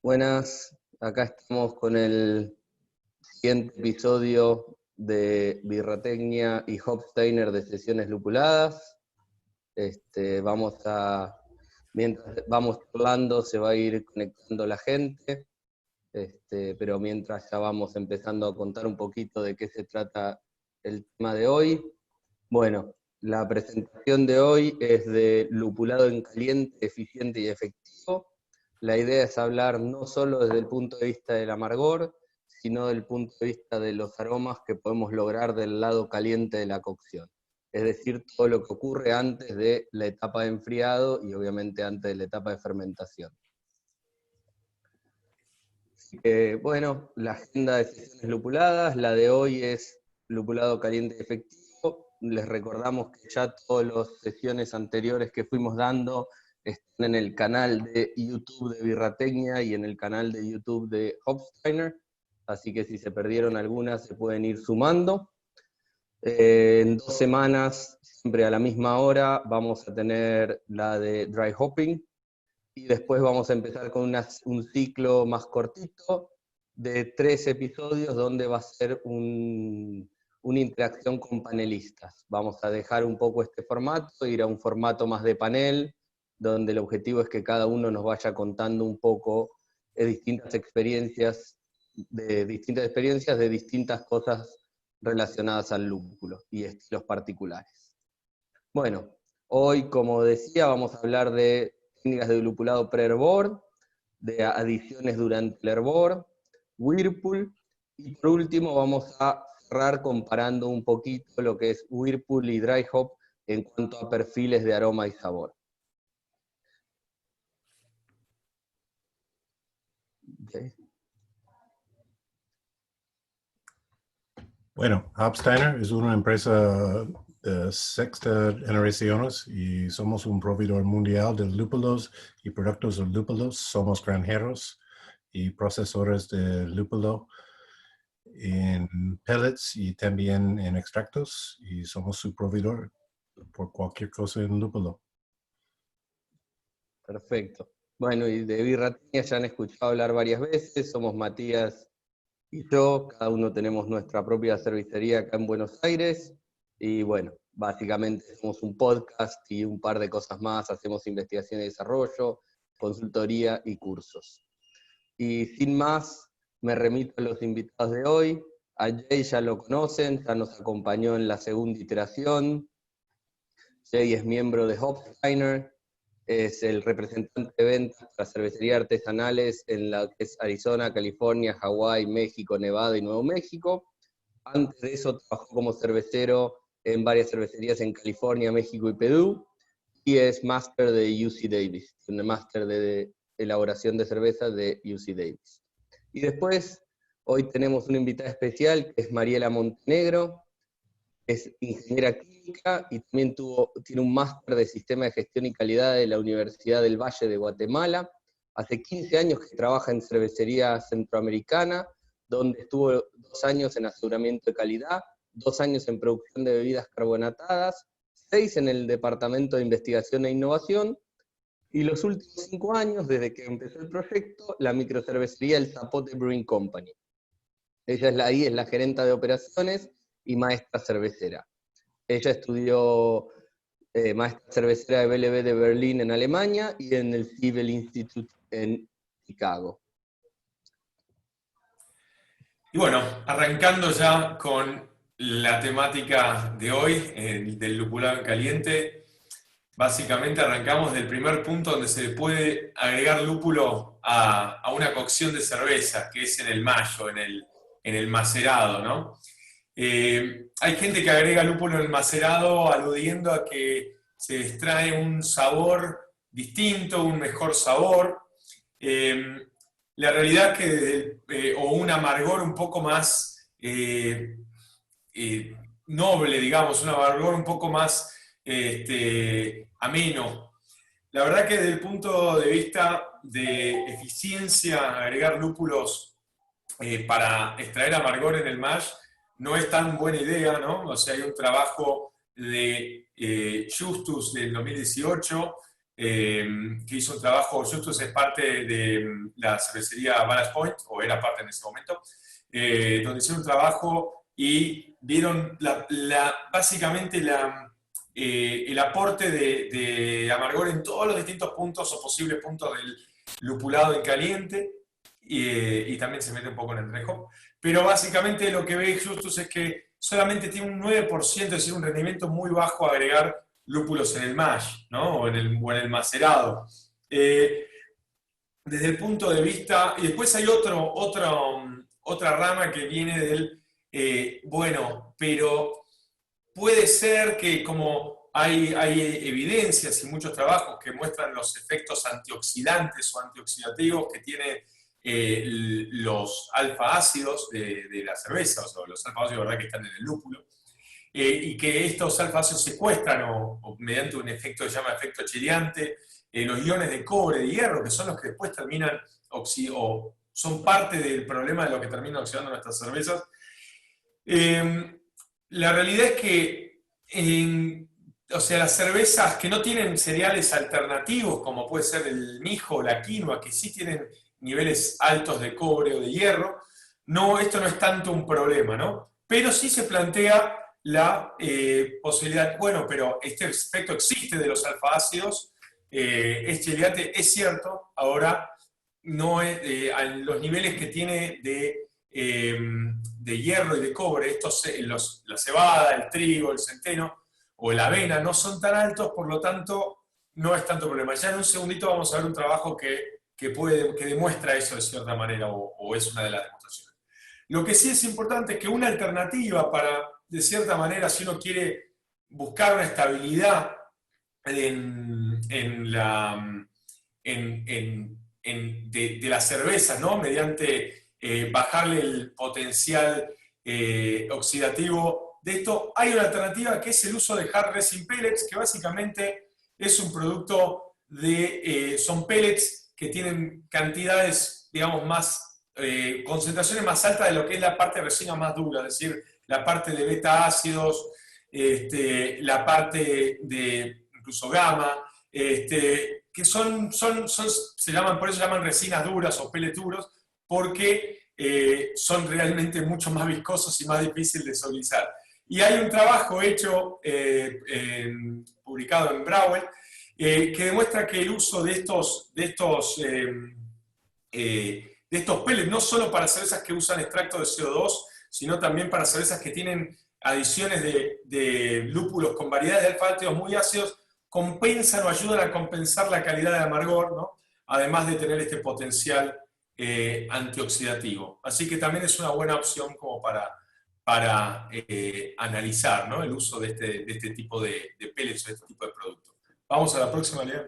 Buenas, acá estamos con el siguiente episodio de Birratecnia y Hopsteiner de sesiones lupuladas. Mientras vamos hablando se va a ir conectando la gente, pero mientras ya vamos empezando a contar un poquito de qué se trata el tema de hoy. Bueno, la presentación de hoy es de lupulado en caliente, eficiente y efectivo. La idea es hablar no solo desde el punto de vista del amargor, sino del punto de vista de los aromas que podemos lograr del lado caliente de la cocción. Es decir, todo lo que ocurre antes de la etapa de enfriado y obviamente antes de la etapa de fermentación. Bueno, la agenda de sesiones lupuladas, la de hoy es lupulado caliente y efectivo. Les recordamos que ya todas las sesiones anteriores que fuimos dando están en el canal de YouTube de Birratecnia y en el canal de YouTube de Hopsteiner, así que si se perdieron algunas se pueden ir sumando. En 2 semanas, siempre a la misma hora, vamos a tener la de Dry Hopping, y después vamos a empezar con un ciclo más cortito de 3 episodios donde va a ser una interacción con panelistas. Vamos a dejar un poco este formato, ir a un formato más de panel, donde el objetivo es que cada uno nos vaya contando un poco distintas experiencias de distintas cosas relacionadas al lúpulo y estilos particulares. Bueno, hoy, como decía, vamos a hablar de técnicas de lupulado pre-hervor, de adiciones durante el hervor, Whirlpool, y por último vamos a cerrar comparando un poquito lo que es Whirlpool y Dry Hop en cuanto a perfiles de aroma y sabor. Okay. Bueno, Hopsteiner es una empresa de sexta generación y somos un proveedor mundial de lúpulos y productos de lúpulos. Somos granjeros y procesores de lúpulo en pellets y también en extractos, y somos su proveedor por cualquier cosa en lúpulo. Perfecto. Bueno, y de Birratecnia ya han escuchado hablar varias veces. Somos Matías y yo, cada uno tenemos nuestra propia cervecería acá en Buenos Aires, y bueno, básicamente somos un podcast y un par de cosas más, hacemos investigación y desarrollo, consultoría y cursos. Y sin más, me remito a los invitados de hoy. A Jay ya lo conocen, ya nos acompañó en la segunda iteración. Jay es miembro de Hopsteiner, es el representante de ventas para cervecerías artesanales en la que es Arizona, California, Hawái, México, Nevada y Nuevo México. Antes de eso trabajó como cervecero en varias cervecerías en California, México y Perú, y es máster de UC Davis, un máster de elaboración de cerveza de UC Davis. Y después, hoy tenemos una invitada especial, que es Mariela Montenegro, es ingeniera química y también tiene un máster de Sistema de Gestión y Calidad de la Universidad del Valle de Guatemala. Hace 15 años que trabaja en cervecería centroamericana, donde estuvo 2 años en aseguramiento de calidad, 2 años en producción de bebidas carbonatadas, 6 en el Departamento de Investigación e Innovación, y los últimos 5 años, desde que empezó el proyecto, la microcervecería El Zapote Brewing Company. Ella es la gerenta de operaciones y maestra cervecera. Ella estudió maestra cervecera de BLB de Berlín en Alemania y en el Siebel Institute en Chicago. Y bueno, arrancando ya con la temática de hoy, del lupulado en caliente, básicamente arrancamos del primer punto donde se le puede agregar lúpulo a una cocción de cerveza, que es en el mayo, en el macerado, ¿no? Hay gente que agrega lúpulo en el macerado aludiendo a que se extrae un sabor distinto, un mejor sabor. La realidad es que, o un amargor un poco más noble, digamos, un amargor un poco más ameno. La verdad que desde el punto de vista de eficiencia, agregar lúpulos para extraer amargor en el mash no es tan buena idea, ¿no? O sea, hay un trabajo de Justus del 2018 que hizo un trabajo, Justus es parte de la cervecería Ballast Point, o era parte en ese momento, donde hicieron un trabajo y vieron básicamente el aporte de amargor en todos los distintos puntos o posibles puntos del lupulado en caliente, y también se mete un poco en el dry hop. Pero básicamente lo que ve Justus es que solamente tiene un 9%, es decir, un rendimiento muy bajo a agregar lúpulos en el mash, ¿no? o en el macerado. Desde el punto de vista, y después hay otra rama que viene del, bueno, pero puede ser que como hay evidencias y muchos trabajos que muestran los efectos antioxidantes o antioxidativos que tiene los alfa-ácidos de la cerveza, o sea, los alfa-ácidos, ¿verdad?, que están en el lúpulo, y que estos alfa-ácidos secuestran o mediante un efecto que se llama efecto chiriante, los iones de cobre, de hierro, que son los que después terminan o son parte del problema de lo que termina oxidando nuestras cervezas. La realidad es que o sea, las cervezas que no tienen cereales alternativos, como puede ser el mijo o la quinoa, que sí tienen niveles altos de cobre o de hierro, esto no es tanto un problema, ¿no? Pero sí se plantea la posibilidad, bueno, pero este efecto existe de los alfa-ácidos, es chiriante, es cierto, ahora no es, a los niveles que tiene de hierro y de cobre, la cebada, el trigo, el centeno o la avena no son tan altos, por lo tanto no es tanto problema. Ya en un segundito vamos a ver un trabajo que demuestra eso de cierta manera, o es una de las demostraciones. Lo que sí es importante es que una alternativa para, de cierta manera, si uno quiere buscar una estabilidad de las cervezas, ¿no?, mediante bajarle el potencial oxidativo de esto, hay una alternativa que es el uso de hard resin pellets, que básicamente es un producto son pellets que tienen cantidades, digamos, concentraciones más altas de lo que es la parte de resina más dura, es decir, la parte de beta ácidos, la parte de incluso gamma, que por eso se llaman resinas duras o pellets duros, porque son realmente mucho más viscosos y más difíciles de solizar. Y hay un trabajo hecho, publicado en Brauer, que demuestra que el uso de estos pellets, no solo para cervezas que usan extracto de CO2, sino también para cervezas que tienen adiciones de lúpulos con variedades de alfa-ácidos muy ácidos, compensan o ayudan a compensar la calidad del amargor, ¿no?, además de tener este potencial antioxidativo. Así que también es una buena opción como para analizar, ¿no?, el uso de este tipo de pellets o de este tipo de productos. Vamos a la próxima, Lea.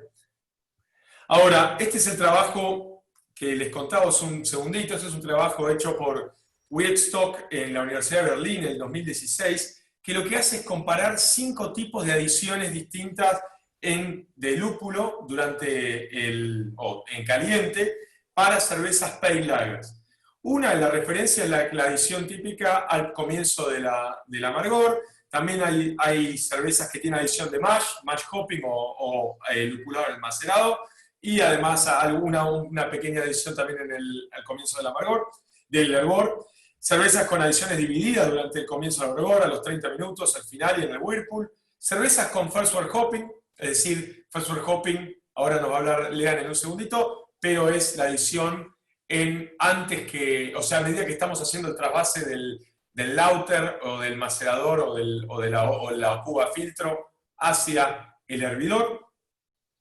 Ahora, este es el trabajo que les contaba hace un segundito. Este es un trabajo hecho por Wittstock en la Universidad de Berlín en el 2016, que lo que hace es comparar 5 tipos de adiciones distintas de lúpulo en caliente para cervezas pale lagers. Una, la referencia es la adición típica al comienzo del amargor. También hay cervezas que tienen adición de mash hopping o lupulado en el macerado, y además una pequeña adición también al comienzo del hervor. Cervezas con adiciones divididas durante el comienzo del hervor, a los 30 minutos, al final y en el whirlpool. Cervezas con first word hopping, es decir, first word hopping, ahora nos va a hablar Lean en un segundito, pero es la adición o sea, a medida que estamos haciendo el trasvase del lauter o del macerador o de la cuba filtro hacia el hervidor.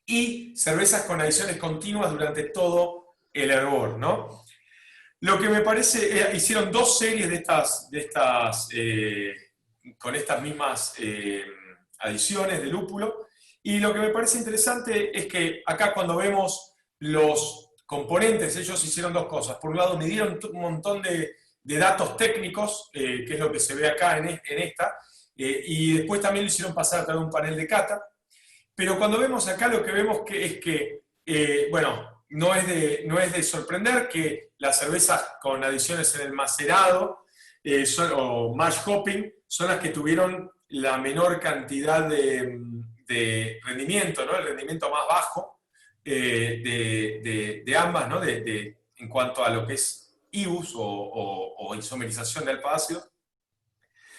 Y cervezas con adiciones continuas durante todo el hervor, ¿no? Lo que me parece, hicieron 2 series con estas mismas adiciones de lúpulo, y lo que me parece interesante es que acá cuando vemos los componentes, ellos hicieron 2 cosas. Por un lado, midieron un montón de datos técnicos, que es lo que se ve acá en esta, y después también lo hicieron pasar a través de un panel de cata. Pero cuando vemos acá, lo que vemos es que, bueno, no es de sorprender que las cervezas con adiciones en el macerado o mash hopping son las que tuvieron la menor cantidad de de rendimiento, ¿no? El rendimiento más bajo de ambas, ¿no? En cuanto a lo que es IBUs o isomerización de alfa-ácidos,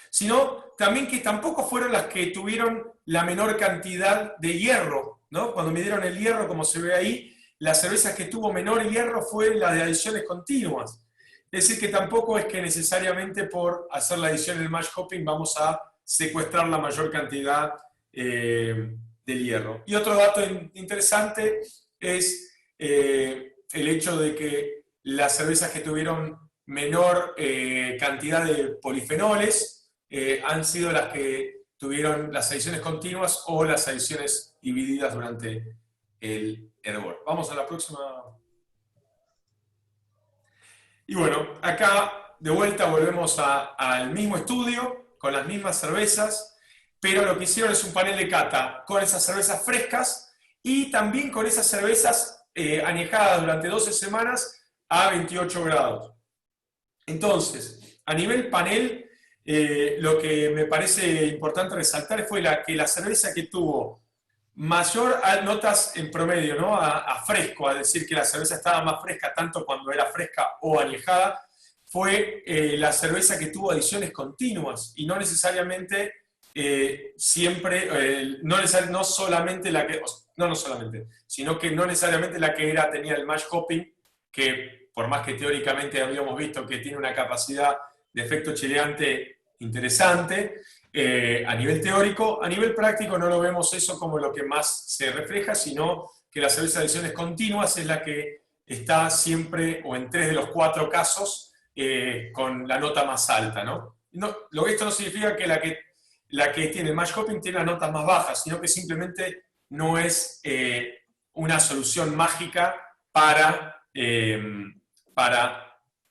sino también que tampoco fueron las que tuvieron la menor cantidad de hierro, ¿no? Cuando midieron el hierro, como se ve ahí, las cervezas que tuvo menor hierro fue la de adiciones continuas. Es decir, que tampoco es que necesariamente por hacer la adición en el mash hopping vamos a secuestrar la mayor cantidad del hierro. Y otro dato interesante es el hecho de que las cervezas que tuvieron menor cantidad de polifenoles han sido las que tuvieron las adiciones continuas o las adiciones divididas durante el hervor. Vamos a la próxima. Y bueno, acá de vuelta volvemos al mismo estudio, con las mismas cervezas, pero lo que hicieron es un panel de cata con esas cervezas frescas y también con esas cervezas añejadas durante 12 semanas a 28 grados. Entonces, a nivel panel, lo que me parece importante resaltar fue que la cerveza que tuvo mayor notas en promedio, ¿no? a fresco, a decir que la cerveza estaba más fresca tanto cuando era fresca o añejada, fue la cerveza que tuvo adiciones continuas y no necesariamente siempre, no solamente la que, no solamente, sino que no necesariamente la que tenía el mash hopping, que por más que teóricamente habíamos visto que tiene una capacidad de efecto chileante interesante, a nivel teórico, a nivel práctico no lo vemos eso como lo que más se refleja, sino que la cerveza de adiciones continuas es la que está siempre, o en 3 de los 4 casos, con la nota más alta, ¿no? Esto no significa que la que tiene el mash hopping tiene las notas más bajas, sino que simplemente no es una solución mágica para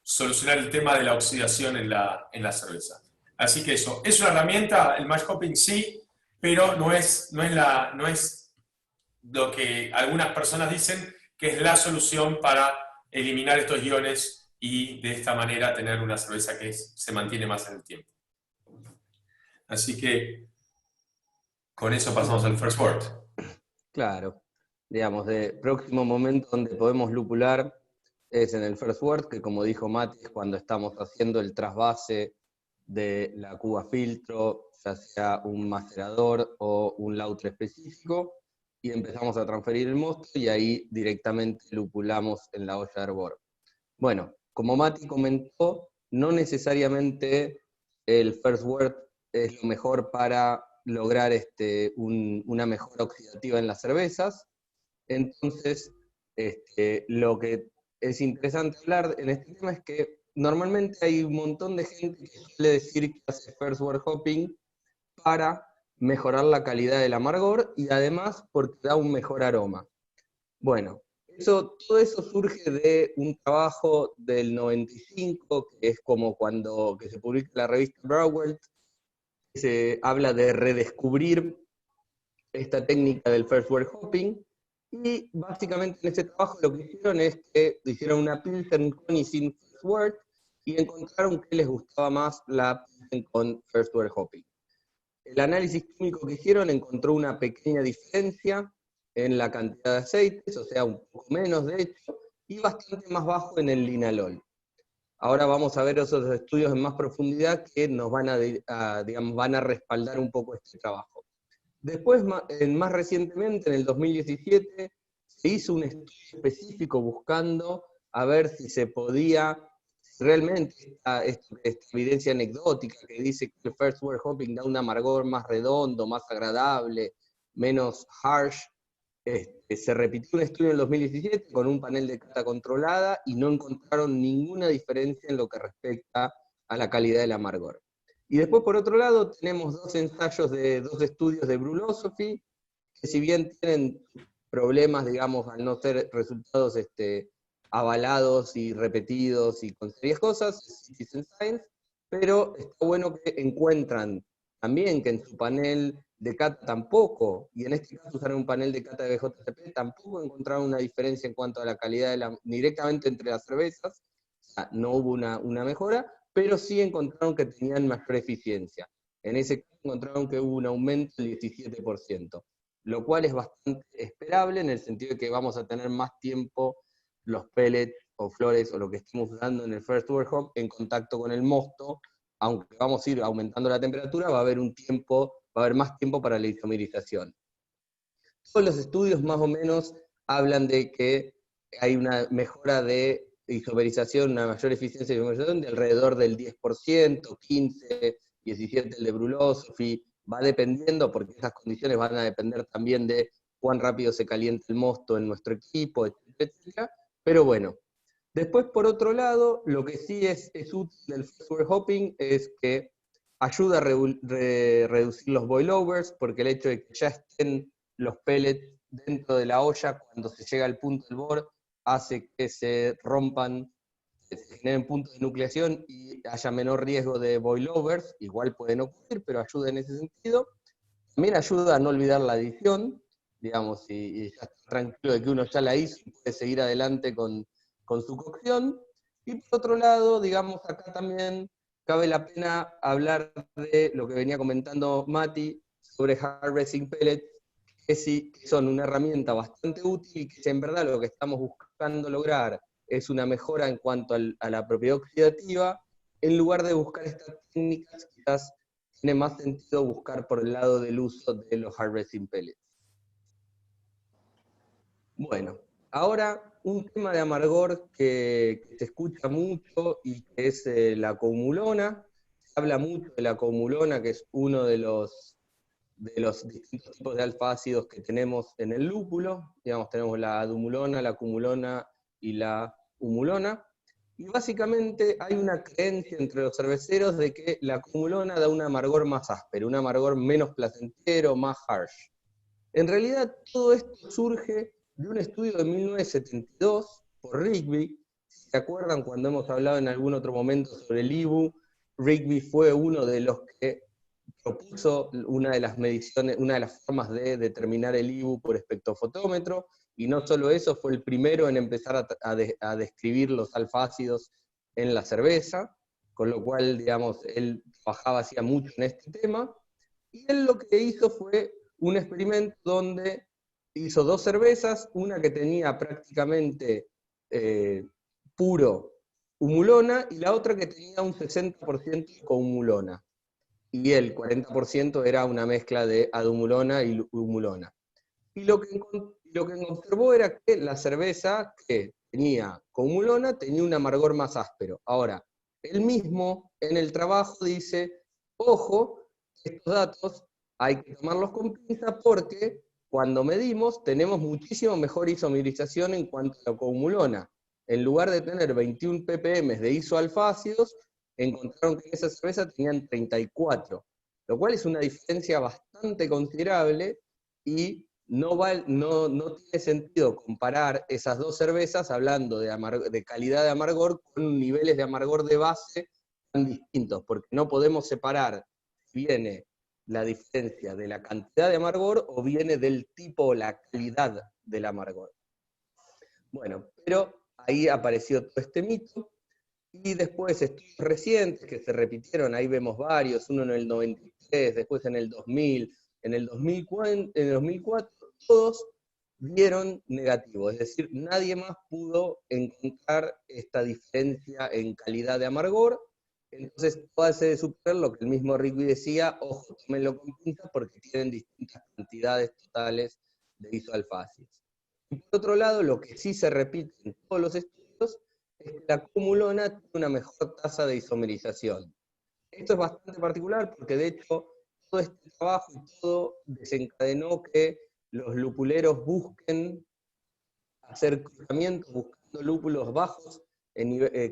solucionar el tema de la oxidación en la cerveza. Así que eso, es una herramienta, el mash hopping sí, pero no es lo que algunas personas dicen que es la solución para eliminar estos iones y de esta manera tener una cerveza que se mantiene más en el tiempo. Así que con eso pasamos al first word. Claro, digamos, de próximo momento donde podemos lupular es en el first word, que como dijo Mati, es cuando estamos haciendo el trasvase de la cuba filtro, ya sea un macerador o un lautre específico, y empezamos a transferir el mosto y ahí directamente lupulamos en la olla de hervor. Bueno, como Mati comentó, no necesariamente el first word es lo mejor para lograr una mejora oxidativa en las cervezas. Entonces, lo que es interesante hablar en este tema es que normalmente hay un montón de gente que suele decir que hace first word hopping para mejorar la calidad del amargor y además porque da un mejor aroma. Bueno, todo eso surge de un trabajo del 95, que es como cuando que se publica en la revista Brauwelt, que se habla de redescubrir esta técnica del first word hopping, y básicamente en ese trabajo lo que hicieron es que hicieron una Pilsen con y sin first word, y encontraron que les gustaba más la Pilsen con first word hopping. El análisis químico que hicieron encontró una pequeña diferencia en la cantidad de aceites, o sea, un poco menos de hecho, y bastante más bajo en el linalol. Ahora vamos a ver esos estudios en más profundidad que nos van a respaldar un poco este trabajo. Después, más recientemente, en el 2017, se hizo un estudio específico buscando a ver si se podía, realmente esta evidencia anecdótica que dice que el first word hopping da un amargor más redondo, más agradable, menos harsh. Se repitió un estudio en el 2017 con un panel de cata controlada y no encontraron ninguna diferencia en lo que respecta a la calidad del amargor. Y después, por otro lado, tenemos dos ensayos de dos estudios de Brulosophy, que si bien tienen problemas, digamos, al no ser resultados avalados y repetidos y con serias cosas, Citizen Science, pero está bueno que encuentran también que en su panel de cata tampoco, y en este caso usaron un panel de cata de BJCP, tampoco encontraron una diferencia en cuanto a la calidad directamente entre las cervezas, o sea, no hubo una mejora, pero sí encontraron que tenían mayor eficiencia. En ese caso encontraron que hubo un aumento del 17%. lo cual es bastante esperable en el sentido de que vamos a tener más tiempo los pellets o flores o lo que estemos dando en el first overhop en contacto con el mosto. Aunque vamos a ir aumentando la temperatura, va a haber más tiempo para la isomerización. Todos los estudios más o menos hablan de que hay una mejora de isomerización, una mayor eficiencia de isomerización de alrededor del 10%, 15, 17 el de Brulosophy, va dependiendo, porque esas condiciones van a depender también de cuán rápido se calienta el mosto en nuestro equipo, etcétera. Pero bueno, después por otro lado, lo que sí es útil del first overhopping es que ayuda a reducir los boilovers, porque el hecho de que ya estén los pellets dentro de la olla cuando se llega al punto del bor hace que se rompan, que se generen puntos de nucleación y haya menor riesgo de boilovers. Igual pueden ocurrir, pero ayuda en ese sentido. También ayuda a no olvidar la adición, digamos, y ya está tranquilo de que uno ya la hizo y puede seguir adelante con su cocción. Y por otro lado, digamos, acá también cabe la pena hablar de lo que venía comentando Mati sobre hard resin pellets, que sí que son una herramienta bastante útil y que si en verdad lo que estamos buscando lograr es una mejora en cuanto a la propiedad oxidativa, en lugar de buscar estas técnicas, quizás tiene más sentido buscar por el lado del uso de los hard resin pellets. Bueno, ahora un tema de amargor que se escucha mucho y que es la coumulona. Se habla mucho de la coumulona, que es uno de los distintos tipos de alfa-ácidos que tenemos en el lúpulo. Digamos, tenemos la dumulona, la cumulona y la humulona. Y básicamente hay una creencia entre los cerveceros de que la cumulona da un amargor más áspero, un amargor menos placentero, más harsh. En realidad todo esto surge de un estudio de 1972 por Rigby. Si se acuerdan cuando hemos hablado en algún otro momento sobre el IBU, Rigby fue uno de los que propuso una de las mediciones, una de las formas de determinar el IBU por espectrofotómetro, y no solo eso, fue el primero en empezar a describir los alfa-ácidos en la cerveza, con lo cual, digamos, él trabajaba hacía mucho en este tema, y él lo que hizo fue un experimento donde hizo dos cervezas, una que tenía prácticamente puro humulona, y la otra que tenía un 60% con humulona. Y el 40% era una mezcla de adumulona y humulona. Y lo que observó era que la cerveza que tenía coumulona tenía un amargor más áspero. Ahora, él mismo en el trabajo dice, ojo, estos datos hay que tomarlos con pinza porque cuando medimos tenemos muchísimo mejor isomerización en cuanto a la coumulona. En lugar de tener 21 ppm de isoalfácidos, encontraron que esa cerveza tenían 34, lo cual es una diferencia bastante considerable y no tiene sentido comparar esas dos cervezas hablando de calidad de amargor con niveles de amargor de base tan distintos, porque no podemos separar si viene la diferencia de la cantidad de amargor o viene del tipo o la calidad del amargor. Bueno, pero ahí apareció todo este mito, y después estudios recientes que se repitieron, ahí vemos varios, uno en el 93, después en el 2000, en el 2004, todos dieron negativo, es decir, nadie más pudo encontrar esta diferencia en calidad de amargor. Entonces, puede ser superar lo que el mismo Rigby decía, ojo, tómenlo con pinzas porque tienen distintas cantidades totales de isoalfácidos. Y por otro lado, lo que sí se repite en todos los estudios es que la cumulona tiene una mejor tasa de isomerización. Esto es bastante particular porque de hecho todo este trabajo y todo desencadenó que los lupuleros busquen hacer cruzamientos buscando lúpulos bajos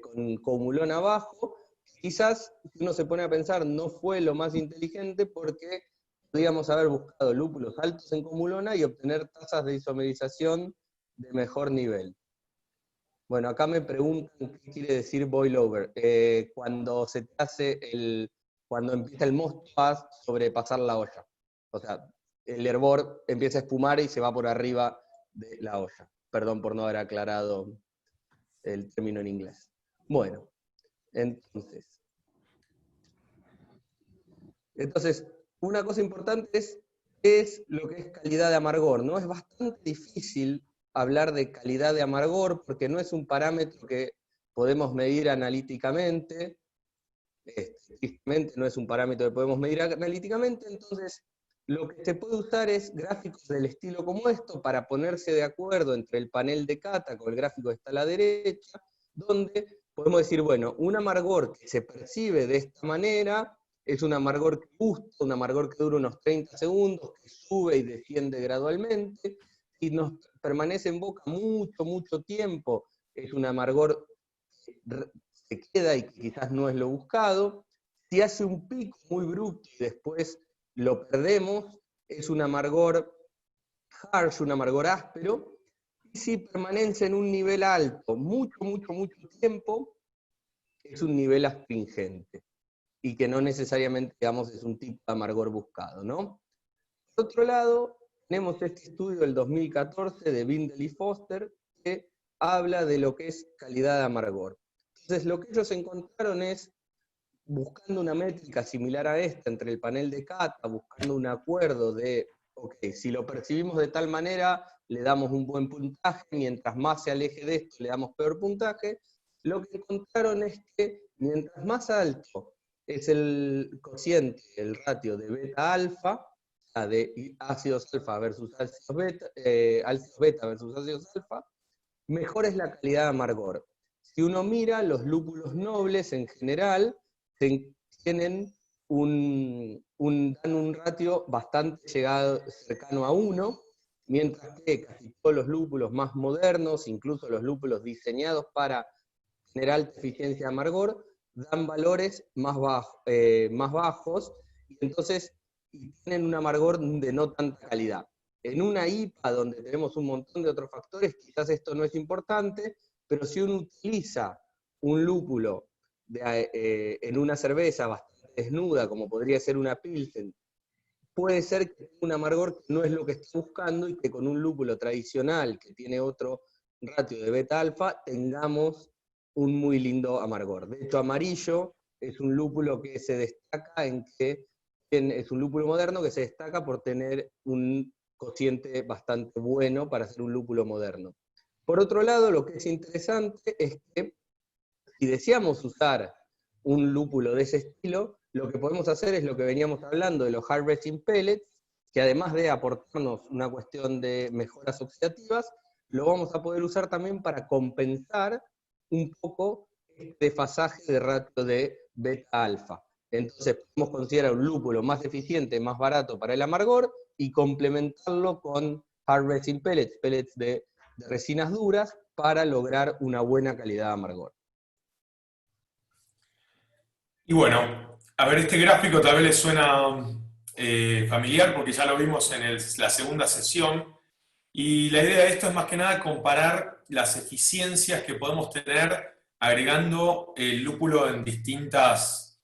con cumulona bajo. Quizás, si uno se pone a pensar, no fue lo más inteligente porque podríamos haber buscado lúpulos altos en cumulona y obtener tasas de isomerización de mejor nivel. Bueno, acá me preguntan qué quiere decir boil over. Cuando se te hace cuando empieza el mosto a sobrepasar la olla. O sea, el hervor empieza a espumar y se va por arriba de la olla. Perdón por no haber aclarado el término en inglés. Bueno, entonces, una cosa importante es ¿qué es lo que es calidad de amargor? ¿No? Es bastante difícil hablar de calidad de amargor porque no es un parámetro que podemos medir analíticamente, tristemente no es un parámetro que podemos medir analíticamente, entonces lo que se puede usar es gráficos del estilo como esto para ponerse de acuerdo entre el panel de cata con el gráfico que está a la derecha, donde podemos decir, bueno, un amargor que se percibe de esta manera es un amargor que gusta, un amargor que dura unos 30 segundos, que sube y desciende gradualmente, y nos permanece en boca mucho, mucho tiempo, es un amargor que se queda y que quizás no es lo buscado. Si hace un pico muy bruto y después lo perdemos, es un amargor harsh, un amargor áspero, y si permanece en un nivel alto mucho, mucho, mucho tiempo, es un nivel astringente, y que no necesariamente, digamos, es un tipo de amargor buscado, ¿no? Por otro lado, tenemos este estudio del 2014 de Bindel y Foster, que habla de lo que es calidad de amargor. Entonces, lo que ellos encontraron es, buscando una métrica similar a esta entre el panel de cata, buscando un acuerdo de, ok, si lo percibimos de tal manera, le damos un buen puntaje, mientras más se aleje de esto, le damos peor puntaje. Lo que encontraron es que mientras más alto es el cociente, el ratio de beta-alfa, de ácidos alfa versus ácidos beta versus ácidos alfa, mejor es la calidad de amargor. Si uno mira, los lúpulos nobles en general tienen dan un ratio bastante cercano a 1, mientras que casi todos los lúpulos más modernos, incluso los lúpulos diseñados para tener alta eficiencia de amargor, dan valores más bajos, y entonces tienen un amargor de no tanta calidad. En una IPA donde tenemos un montón de otros factores, quizás esto no es importante, pero si uno utiliza un lúpulo en una cerveza bastante desnuda, como podría ser una Pilsen, puede ser que tenga un amargor que no es lo que está buscando, y que con un lúpulo tradicional que tiene otro ratio de beta-alfa tengamos un muy lindo amargor. De hecho, Amarillo es un lúpulo que se destaca es un lúpulo moderno que se destaca por tener un cociente bastante bueno para ser un lúpulo moderno. Por otro lado, lo que es interesante es que si deseamos usar un lúpulo de ese estilo, lo que podemos hacer es lo que veníamos hablando de los hard resin pellets, que además de aportarnos una cuestión de mejoras oxidativas, lo vamos a poder usar también para compensar un poco este desfasaje de ratio de beta-alfa. Entonces podemos considerar un lúpulo más eficiente, más barato para el amargor, y complementarlo con hard resin pellets, pellets de resinas duras, para lograr una buena calidad de amargor. Y bueno, a ver, este gráfico tal vez les suena familiar porque ya lo vimos en la segunda sesión, y la idea de esto es más que nada comparar las eficiencias que podemos tener agregando el lúpulo en distintos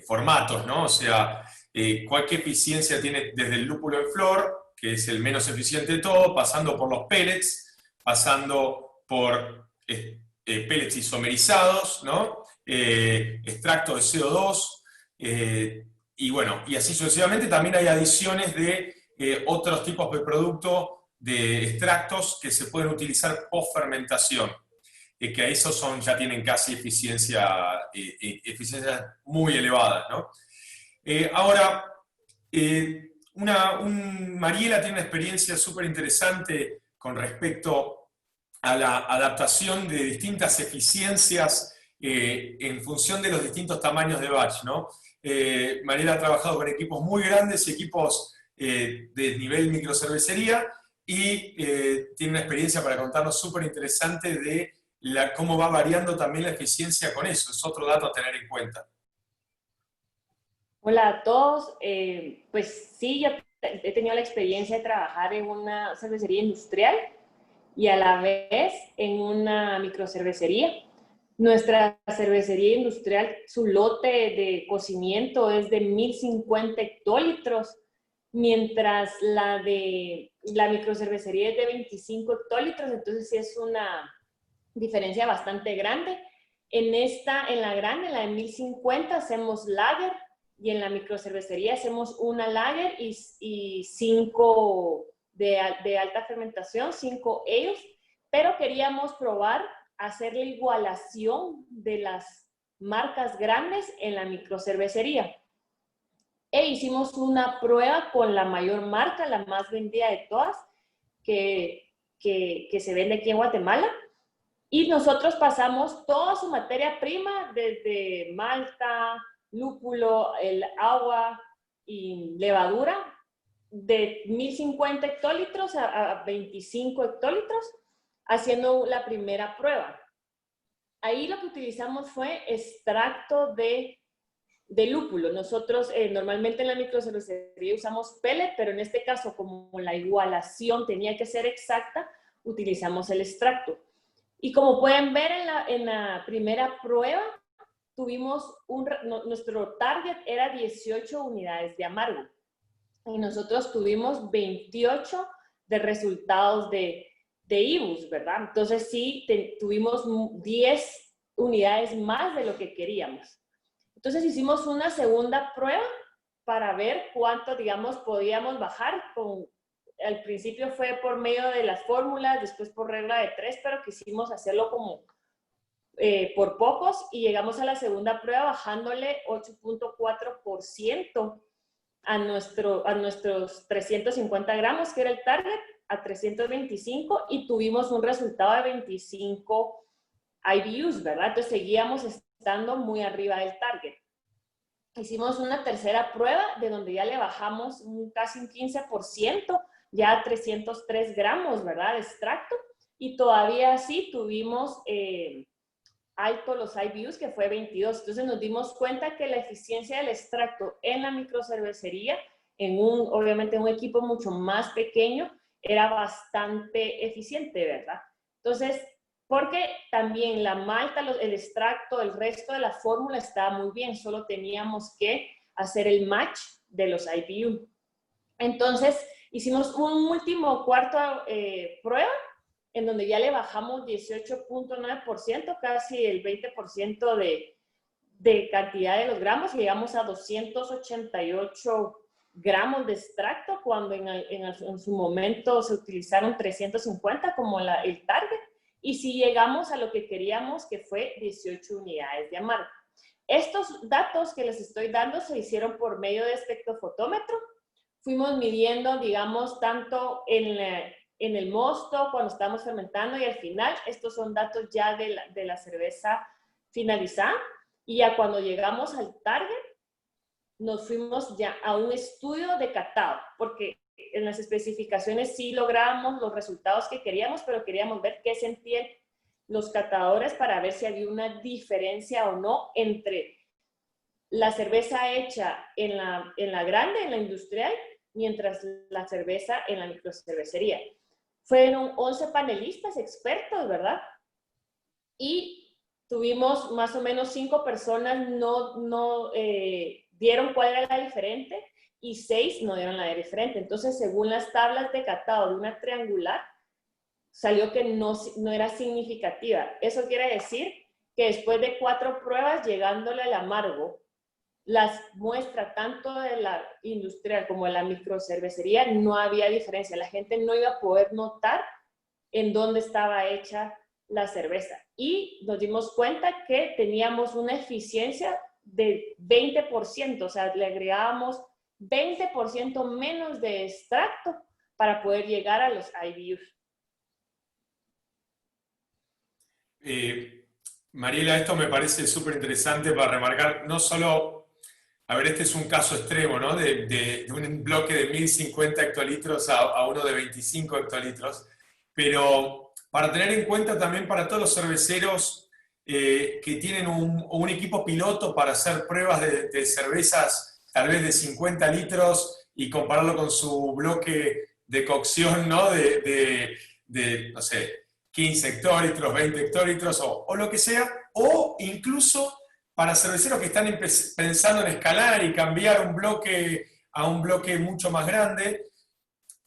formatos, ¿no? O sea, qué eficiencia tiene desde el lúpulo en flor, que es el menos eficiente de todo, pasando por los pellets, pasando por pellets isomerizados, ¿no? Extracto de CO2, y bueno, y así sucesivamente. También hay adiciones de otros tipos de productos de extractos que se pueden utilizar post fermentación, que esos ya tienen casi eficiencias muy elevadas, ¿no? Ahora, Mariela tiene una experiencia súper interesante con respecto a la adaptación de distintas eficiencias en función de los distintos tamaños de batch, ¿no? Mariela ha trabajado con equipos muy grandes y equipos de nivel microcervecería, y tiene una experiencia para contarnos súper interesante de cómo va variando también la eficiencia con eso. Es otro dato a tener en cuenta. Hola a todos. Pues sí, yo he tenido la experiencia de trabajar en una cervecería industrial y a la vez en una microcervecería. Nuestra cervecería industrial, su lote de cocimiento es de 1050 hectolitros, mientras la de la microcervecería es de 25 hectolitros, entonces sí es una diferencia bastante grande. En la grande, la de 1050, hacemos lager, y en la microcervecería hacemos una lager y 5 de alta fermentación, 5 ales, pero queríamos probar hacer la igualación de las marcas grandes en la microcervecería. E hicimos una prueba con la mayor marca, la más vendida de todas, que se vende aquí en Guatemala. Y nosotros pasamos toda su materia prima, desde malta, lúpulo, el agua y levadura, de 1050 hectolitros a 25 hectolitros, haciendo la primera prueba. Ahí lo que utilizamos fue extracto de lúpulo. Nosotros normalmente en la microcervecería usamos pellet, pero en este caso, como la igualación tenía que ser exacta, utilizamos el extracto. Y como pueden ver en la primera prueba, tuvimos nuestro target era 18 unidades de amargo. Y nosotros tuvimos 28 de resultados de IBUs, ¿verdad? Entonces sí, tuvimos 10 unidades más de lo que queríamos. Entonces hicimos una segunda prueba para ver cuánto, digamos, podíamos bajar. Al principio fue por medio de las fórmulas, después por regla de 3, pero quisimos hacerlo como por pocos y llegamos a la segunda prueba bajándole 8.4% a nuestros 350 gramos, que era el target, a 325, y tuvimos un resultado de 25 IBUs, ¿verdad? Entonces seguíamos estando muy arriba del target. Hicimos una tercera prueba de donde ya le bajamos casi un 15%, ya a 303 gramos, ¿verdad? De extracto, y todavía así tuvimos alto los IBUs, que fue 22. Entonces nos dimos cuenta que la eficiencia del extracto en la microcervecería, obviamente en un equipo mucho más pequeño, era bastante eficiente, ¿verdad? Entonces, porque también la malta, el extracto, el resto de la fórmula estaba muy bien, solo teníamos que hacer el match de los IBU. Entonces, hicimos un último cuarto prueba, en donde ya le bajamos 18.9%, casi el 20% de cantidad de los gramos, y llegamos a 288 gramos de extracto, cuando en su momento se utilizaron 350 como el target, y sí llegamos a lo que queríamos, que fue 18 unidades de amargo. Estos datos que les estoy dando se hicieron por medio de espectrofotómetro. Fuimos midiendo, digamos, tanto en el mosto, cuando estamos fermentando, y al final, estos son datos ya de la cerveza finalizada. Y ya cuando llegamos al target, nos fuimos ya a un estudio de catado, porque en las especificaciones sí lográbamos los resultados que queríamos, pero queríamos ver qué sentían los catadores para ver si había una diferencia o no entre la cerveza hecha en la grande, en la industrial, mientras la cerveza en la microcervecería. Fueron 11 panelistas expertos, ¿verdad? Y tuvimos más o menos 5 personas no dieron cuál era la diferente, y 6 no dieron la diferente. Entonces, según las tablas de catado de una triangular, salió que no era significativa. Eso quiere decir que después de 4 pruebas, llegándole al amargo, las muestras tanto de la industrial como de la microcervecería, no había diferencia. La gente no iba a poder notar en dónde estaba hecha la cerveza. Y nos dimos cuenta que teníamos una eficiencia de 20%, o sea, le agregábamos 20% menos de extracto para poder llegar a los IBUs. Mariela, esto me parece súper interesante para remarcar, no solo, a ver, este es un caso extremo, ¿no? De un bloque de 1050 hectolitros a uno de 25 hectolitros, pero para tener en cuenta también para todos los cerveceros que tienen un equipo piloto para hacer pruebas de cervezas tal vez de 50 litros y compararlo con su bloque de cocción, ¿no? No sé, 15 hectolitros, 20 hectolitros o lo que sea, o incluso para cerveceros que están pensando en escalar y cambiar un bloque a un bloque mucho más grande,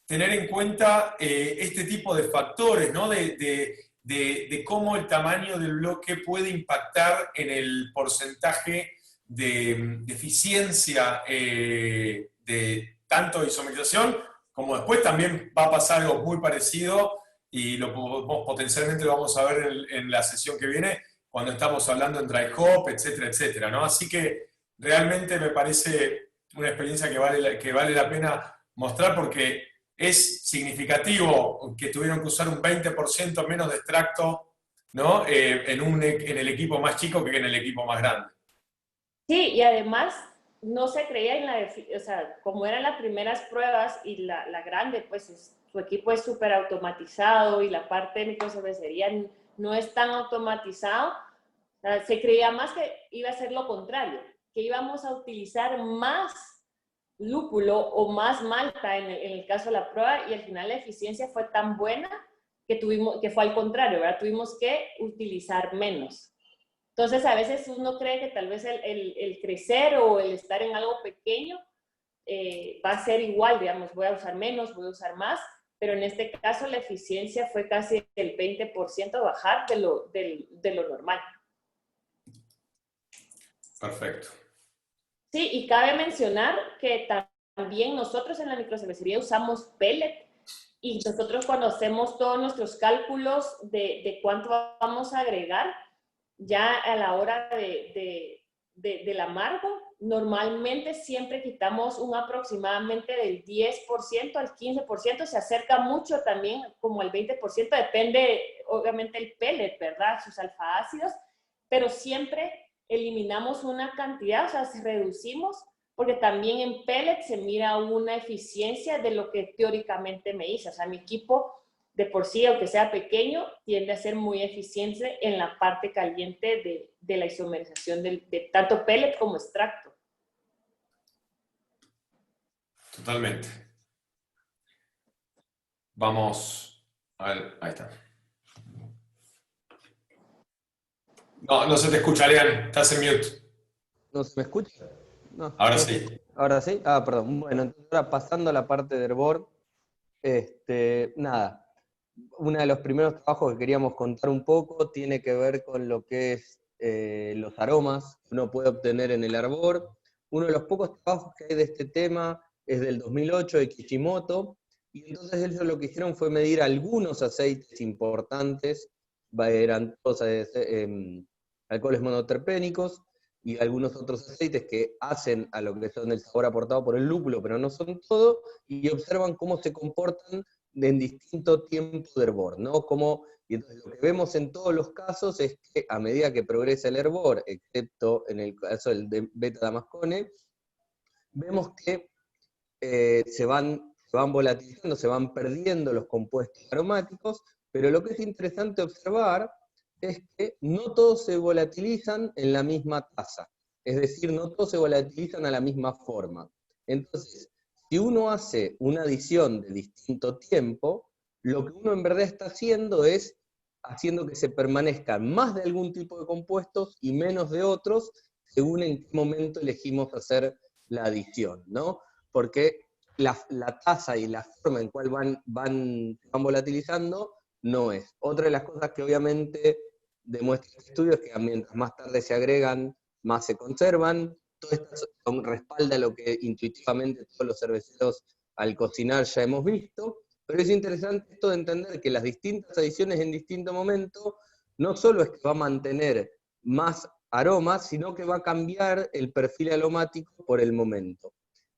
tener en cuenta este tipo de factores, ¿no? De cómo el tamaño del bloque puede impactar en el porcentaje de eficiencia de tanto isomerización, como después también va a pasar algo muy parecido, y potencialmente lo vamos a ver en la sesión que viene, cuando estamos hablando en dry hop, etcétera, etcétera, ¿no? Así que realmente me parece una experiencia que vale la pena mostrar, porque es significativo que tuvieron que usar un 20% menos de extracto, ¿no? En el equipo más chico que en el equipo más grande. Sí, y además no se creía en o sea, como eran las primeras pruebas y la grande, pues su equipo es súper automatizado y la parte de microcervecería no es tan automatizado. O sea, se creía más que iba a ser lo contrario, que íbamos a utilizar más lúpulo o más malta en el caso de la prueba, y al final la eficiencia fue tan buena que fue al contrario, ¿verdad? Tuvimos que utilizar menos. Entonces, a veces uno cree que tal vez el crecer o el estar en algo pequeño va a ser igual, digamos, voy a usar menos, voy a usar más, pero en este caso la eficiencia fue casi el 20% bajar de lo normal. Perfecto. Sí, y cabe mencionar que también nosotros en la microcervecería usamos pellet, y nosotros cuando hacemos todos nuestros cálculos de cuánto vamos a agregar, ya a la hora del amargo, normalmente siempre quitamos un aproximadamente del 10% al 15%, se acerca mucho también como al 20%, depende obviamente el pellet, ¿verdad? Sus alfa-ácidos, pero siempre eliminamos una cantidad, o sea, reducimos, porque también en pellet se mira una eficiencia de lo que teóricamente me dice. O sea, mi equipo de por sí, aunque sea pequeño, tiende a ser muy eficiente en la parte caliente de la isomerización de tanto pellet como extracto. Totalmente. Vamos a ver, ahí está. No se te escucha, Lean, estás en mute. ¿No se me escucha? No, Ahora no sí. sé. ¿Ahora sí? Ah, perdón. Bueno, entonces ahora pasando a la parte de hervor, nada, uno de los primeros trabajos que queríamos contar un poco tiene que ver con lo que es los aromas que uno puede obtener en el hervor. Uno de los pocos trabajos que hay de este tema es del 2008 de Kishimoto, y entonces ellos lo que hicieron fue medir algunos aceites importantes, eran todos alcoholes monoterpénicos, y algunos otros aceites que hacen a lo que son el sabor aportado por el lúpulo, pero no son todo, y observan cómo se comportan en distinto tiempo de hervor, ¿no? Y entonces lo que vemos en todos los casos es que a medida que progresa el hervor, excepto en el caso del beta-damascone, vemos que se van volatilizando, se van perdiendo los compuestos aromáticos, pero lo que es interesante observar es que no todos se volatilizan en la misma tasa, es decir, no todos se volatilizan a la misma forma. Entonces, si uno hace una adición de distinto tiempo, lo que uno en verdad está haciendo es haciendo que se permanezcan más de algún tipo de compuestos y menos de otros, según en qué momento elegimos hacer la adición, ¿no? Porque la tasa y la forma en cual van volatilizando no es. Otra de las cosas que obviamente demuestra este estudio es que mientras más tarde se agregan, más se conservan. Todo esto respalda lo que intuitivamente todos los cerveceros al cocinar ya hemos visto, pero es interesante esto de entender que las distintas adiciones en distinto momento no solo es que va a mantener más aromas, sino que va a cambiar el perfil aromático por el momento.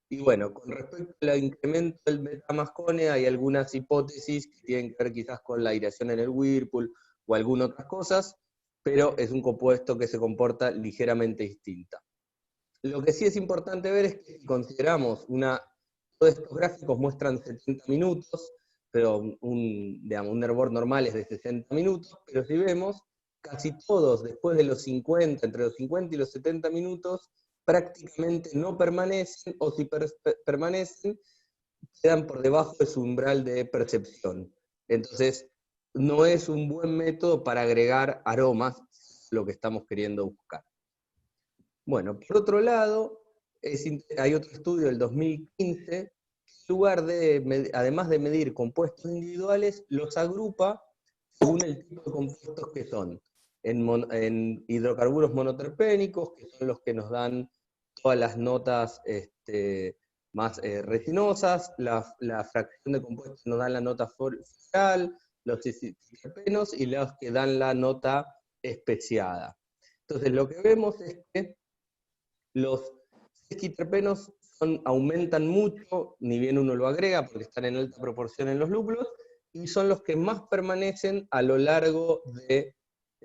Y bueno, con respecto al incremento del beta-damascone, hay algunas hipótesis que tienen que ver quizás con la aireación en el Whirlpool o algunas otras cosas, pero es un compuesto que se comporta ligeramente distinta. Lo que sí es importante ver es que si consideramos todos estos gráficos muestran 70 minutos, pero un hervor normal es de 60 minutos, pero si vemos, casi todos después de los 50, entre los 50 y los 70 minutos, prácticamente no permanecen, o si permanecen, quedan por debajo de su umbral de percepción. Entonces, no es un buen método para agregar aromas, lo que estamos queriendo buscar. Bueno, por otro lado, hay otro estudio del 2015, que en lugar además de medir compuestos individuales, los agrupa según el tipo de compuestos que son. en hidrocarburos monoterpénicos, que son los que nos dan todas las notas más resinosas, la fracción de compuestos nos dan la nota floral, los cisterpenos y los que dan la nota especiada. Entonces lo que vemos es que los cisterpenos aumentan mucho, ni bien uno lo agrega, porque están en alta proporción en los lúpulos, y son los que más permanecen a lo largo de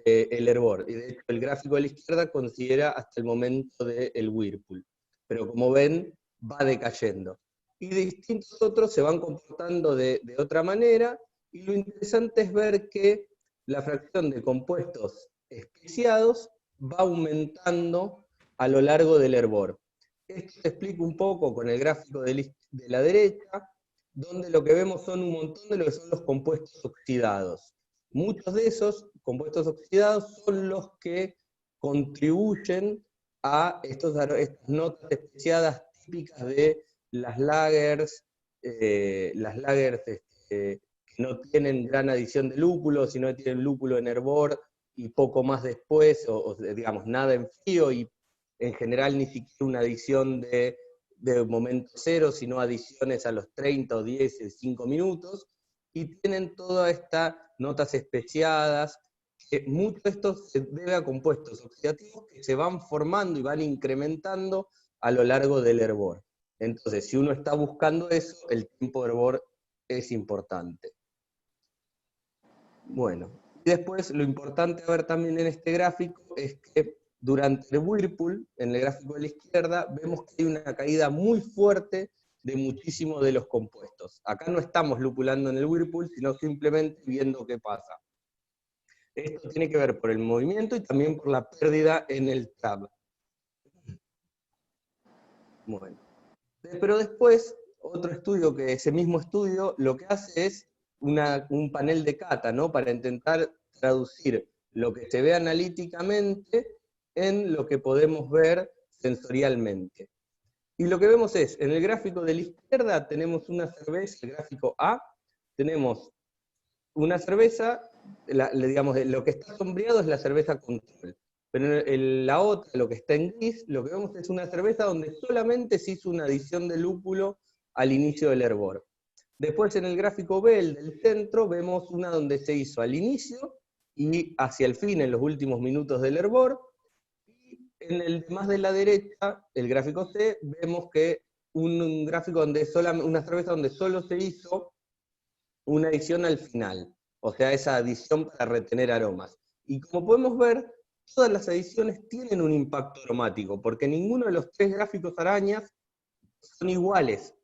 el hervor. Y de hecho el gráfico de la izquierda considera hasta el momento del Whirlpool. Pero como ven, va decayendo. Y distintos otros se van comportando de otra manera, y lo interesante es ver que la fracción de compuestos especiados va aumentando a lo largo del hervor. Esto se explica un poco con el gráfico de la derecha, donde lo que vemos son un montón de lo que son los compuestos oxidados. Muchos de esos compuestos oxidados son los que contribuyen a estas notas especiadas típicas de las lagers que no tienen gran adición de lúpulo, sino que tienen lúpulo en hervor y poco más después, o digamos nada en frío, y en general ni siquiera una adición de momento cero, sino adiciones a los 30 o 10, 5 minutos, y tienen todas estas notas especiadas, que mucho de esto se debe a compuestos oxidativos que se van formando y van incrementando a lo largo del hervor. Entonces, si uno está buscando eso, el tiempo de hervor es importante. Bueno, y después lo importante a ver también en este gráfico es que durante el Whirlpool, en el gráfico de la izquierda, vemos que hay una caída muy fuerte de muchísimos de los compuestos. Acá no estamos lupulando en el Whirlpool, sino simplemente viendo qué pasa. Esto tiene que ver por el movimiento y también por la pérdida en el tab. Bueno. Pero después, otro estudio, que ese mismo estudio, lo que hace es un panel de cata, ¿no? Para intentar traducir lo que se ve analíticamente en lo que podemos ver sensorialmente. Y lo que vemos es, en el gráfico de la izquierda tenemos una cerveza, el gráfico A, tenemos una cerveza, digamos, lo que está sombreado es la cerveza control. Pero en la otra, lo que está en gris, lo que vemos es una cerveza donde solamente se hizo una adición de lúpulo al inicio del hervor. Después en el gráfico B, el del centro, vemos una donde se hizo al inicio y hacia el fin, en los últimos minutos del hervor. Y en el más de la derecha, el gráfico C, vemos que un gráfico donde una cerveza donde solo se hizo una adición al final. O sea, esa adición para retener aromas. Y como podemos ver, todas las adiciones tienen un impacto aromático, porque ninguno de los tres gráficos arañas son iguales.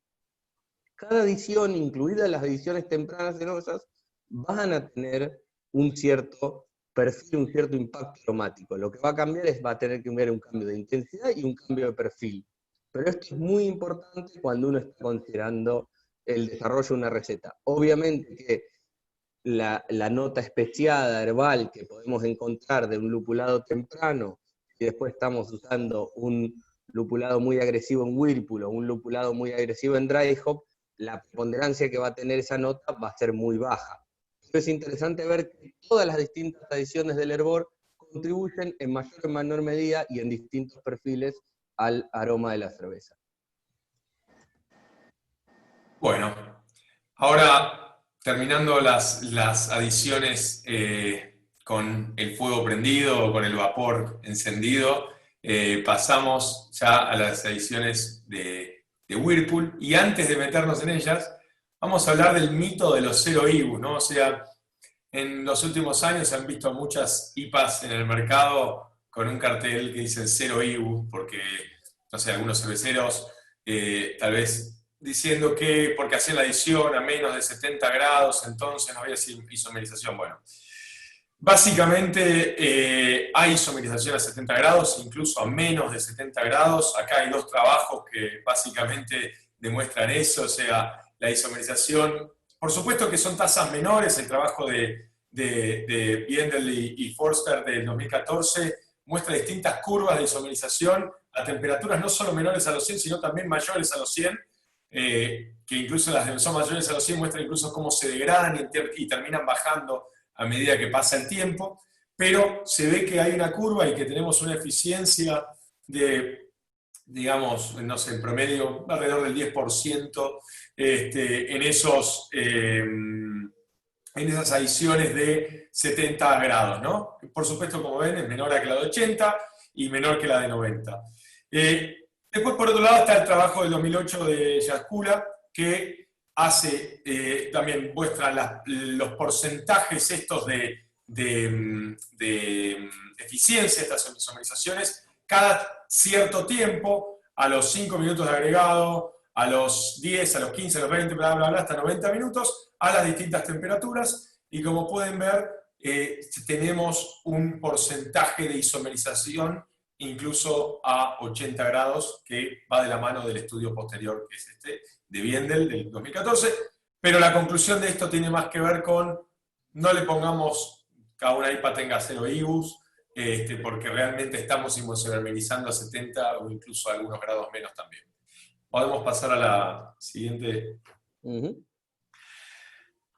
Cada adición, incluidas las adiciones tempranas y novedosas, van a tener un cierto perfil, un cierto impacto aromático. Lo que va a cambiar va a tener que haber un cambio de intensidad y un cambio de perfil. Pero esto es muy importante cuando uno está considerando el desarrollo de una receta. Obviamente que la nota especiada herbal que podemos encontrar de un lupulado temprano, y después estamos usando un lupulado muy agresivo en Whirlpool o un lupulado muy agresivo en Dry Hop, la preponderancia que va a tener esa nota va a ser muy baja. Pero es interesante ver que todas las distintas adiciones del hervor contribuyen en mayor o menor medida y en distintos perfiles al aroma de la cerveza. Bueno, ahora terminando las adiciones con el fuego prendido o con el vapor encendido, pasamos ya a las adiciones de Whirlpool, y antes de meternos en ellas, vamos a hablar del mito de los 0 IBUs, ¿no? O sea, en los últimos años se han visto muchas IPAs en el mercado con un cartel que dice 0 IBU, porque, no sé, algunos cerveceros tal vez diciendo que porque hacían la adición a menos de 70 grados, entonces no había isomerización. Bueno, básicamente hay isomerización a 70 grados, incluso a menos de 70 grados. Acá hay dos trabajos que básicamente demuestran eso, o sea, la isomerización, por supuesto que son tasas menores. El trabajo de Biendel y Forster del 2014 muestra distintas curvas de isomerización a temperaturas no solo menores a los 100, sino también mayores a los 100, que incluso las que son mayores a los 100 muestran incluso cómo se degradan y terminan bajando a medida que pasa el tiempo. pero se ve que hay una curva y que tenemos una eficiencia de, digamos, no sé, en promedio alrededor del 10% en esas adiciones de 70 grados, ¿no? Por supuesto, como ven, es menor a que la de 80 y menor que la de 90. Después, por otro lado, está el trabajo del 2008 de Jaskula, que hace, también muestra los porcentajes estos de eficiencia de estas isomerizaciones cada cierto tiempo, a los 5 minutos de agregado, a los 10, a los 15, a los 20, bla, bla, bla, hasta 90 minutos, a las distintas temperaturas, y como pueden ver, tenemos un porcentaje de isomerización incluso a 80 grados, que va de la mano del estudio posterior, que es este, de Biendel, del 2014, pero la conclusión de esto tiene más que ver con, no le pongamos que una IPA tenga 0 IBUs, porque realmente estamos isomerizando a 70 o incluso a algunos grados menos también. Podemos pasar a la siguiente.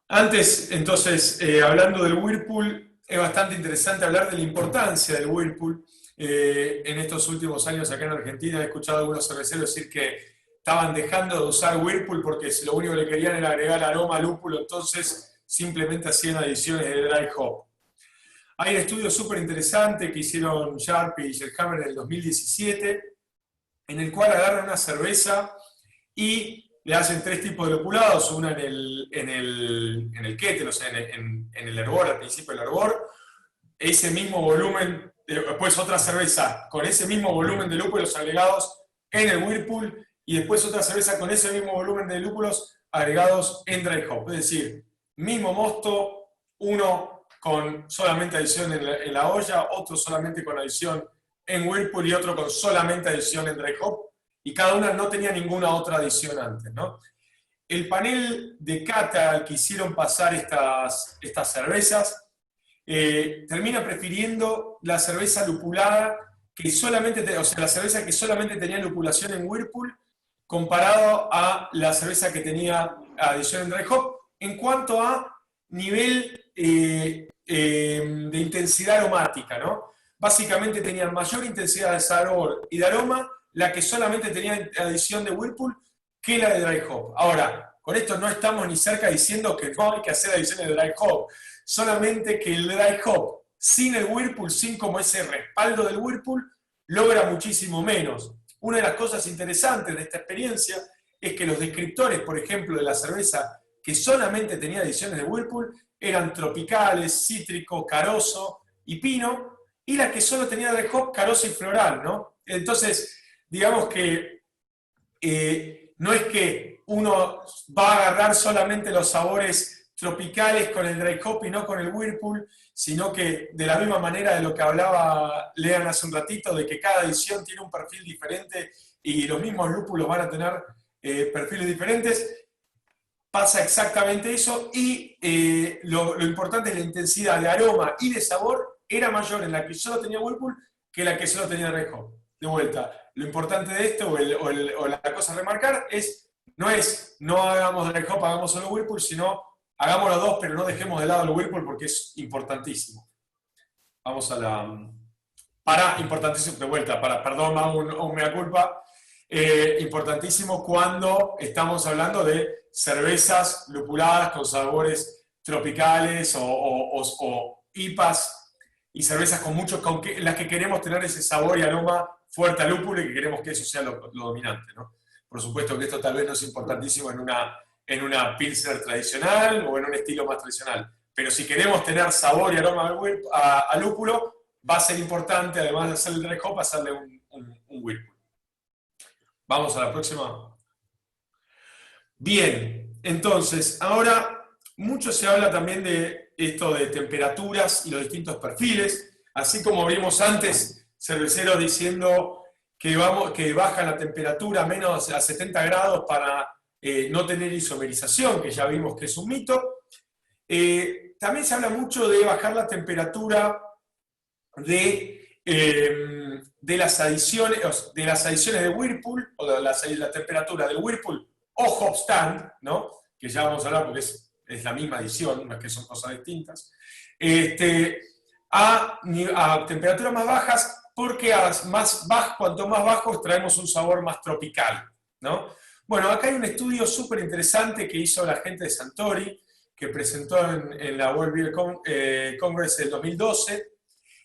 Antes, entonces, hablando del Whirlpool, es bastante interesante hablar de la importancia del Whirlpool. En estos últimos años acá en Argentina he escuchado a algunos cerveceros decir que estaban dejando de usar Whirlpool porque lo único que le querían era agregar aroma a lúpulo, entonces simplemente hacían adiciones de dry hop. Hay un estudio súper interesante que hicieron Sharp y Sherhammer en el 2017, en el cual agarran una cerveza y le hacen 3 tipos de lupulados, una en el kettle, o sea, en el hervor, al principio del hervor, ese mismo volumen, después otra cerveza con ese mismo volumen de lúpulos agregados en el Whirlpool, y después otra cerveza con ese mismo volumen de lúpulos agregados en dry hop. Es decir, mismo mosto, uno con solamente adición en la olla, otro solamente con adición en Whirlpool y otro con solamente adición en dry hop, y cada una no tenía ninguna otra adición antes, ¿no? El panel de cata al que hicieron pasar estas cervezas termina prefiriendo la cerveza lupulada que solamente, o sea, la cerveza que solamente tenía lupulación en Whirlpool comparado a la cerveza que tenía adición en dry hop en cuanto a nivel de intensidad aromática, ¿no? Básicamente tenían mayor intensidad de sabor y de aroma la que solamente tenía adición de Whirlpool que la de dry hop. Ahora, con esto no estamos ni cerca diciendo que no hay que hacer adiciones de dry hop, solamente que el dry hop sin el Whirlpool, sin como ese respaldo del Whirlpool, logra muchísimo menos. Una de las cosas interesantes de esta experiencia es que los descriptores, por ejemplo, de la cerveza que solamente tenía adiciones de Whirlpool, eran tropicales, cítrico, carozo y pino, y la que solo tenía dry hop, carozo y floral, ¿no? Entonces, digamos que no es que uno va a agarrar solamente los sabores tropicales con el dry hop y no con el Whirlpool, sino que de la misma manera de lo que hablaba Lean hace un ratito, de que cada edición tiene un perfil diferente y los mismos lúpulos van a tener perfiles diferentes, pasa exactamente eso, y lo importante es la intensidad de aroma y de sabor era mayor en la que solo tenía Whirlpool que la que solo tenía dry hop. De vuelta, lo importante de esto, o la cosa a remarcar, no hagamos dry hop, hagamos solo Whirlpool, sino hagamos los dos, pero no dejemos de lado el Whirlpool porque es importantísimo. Vamos a importantísimo, de vuelta, perdón, un mea culpa. Importantísimo cuando estamos hablando de cervezas lupuladas con sabores tropicales o IPAs y cervezas con las que queremos tener ese sabor y aroma fuerte a lúpulo y que queremos que eso sea lo dominante, ¿no? Por supuesto que esto tal vez no es importantísimo en una Pilsner tradicional o en un estilo más tradicional, pero si queremos tener sabor y aroma a lúpulo, va a ser importante, además de hacerle el dry hop, hacerle un Whirlpool. Vamos a la próxima. Bien, entonces, ahora mucho se habla también de esto de temperaturas y los distintos perfiles, así como vimos antes cerveceros diciendo que baja la temperatura menos a 70 grados para no tener isomerización, que ya vimos que es un mito. También se habla mucho de bajar la temperatura de las adiciones de Whirlpool, o de la temperatura del Whirlpool o hop stand, ¿no? Que ya vamos a hablar porque es la misma adición, no es que son cosas distintas. a temperaturas más bajas, porque cuanto más bajos traemos un sabor más tropical, ¿no? Bueno, acá hay un estudio súper interesante que hizo la gente de Suntory, que presentó en la World Beer Congress del 2012,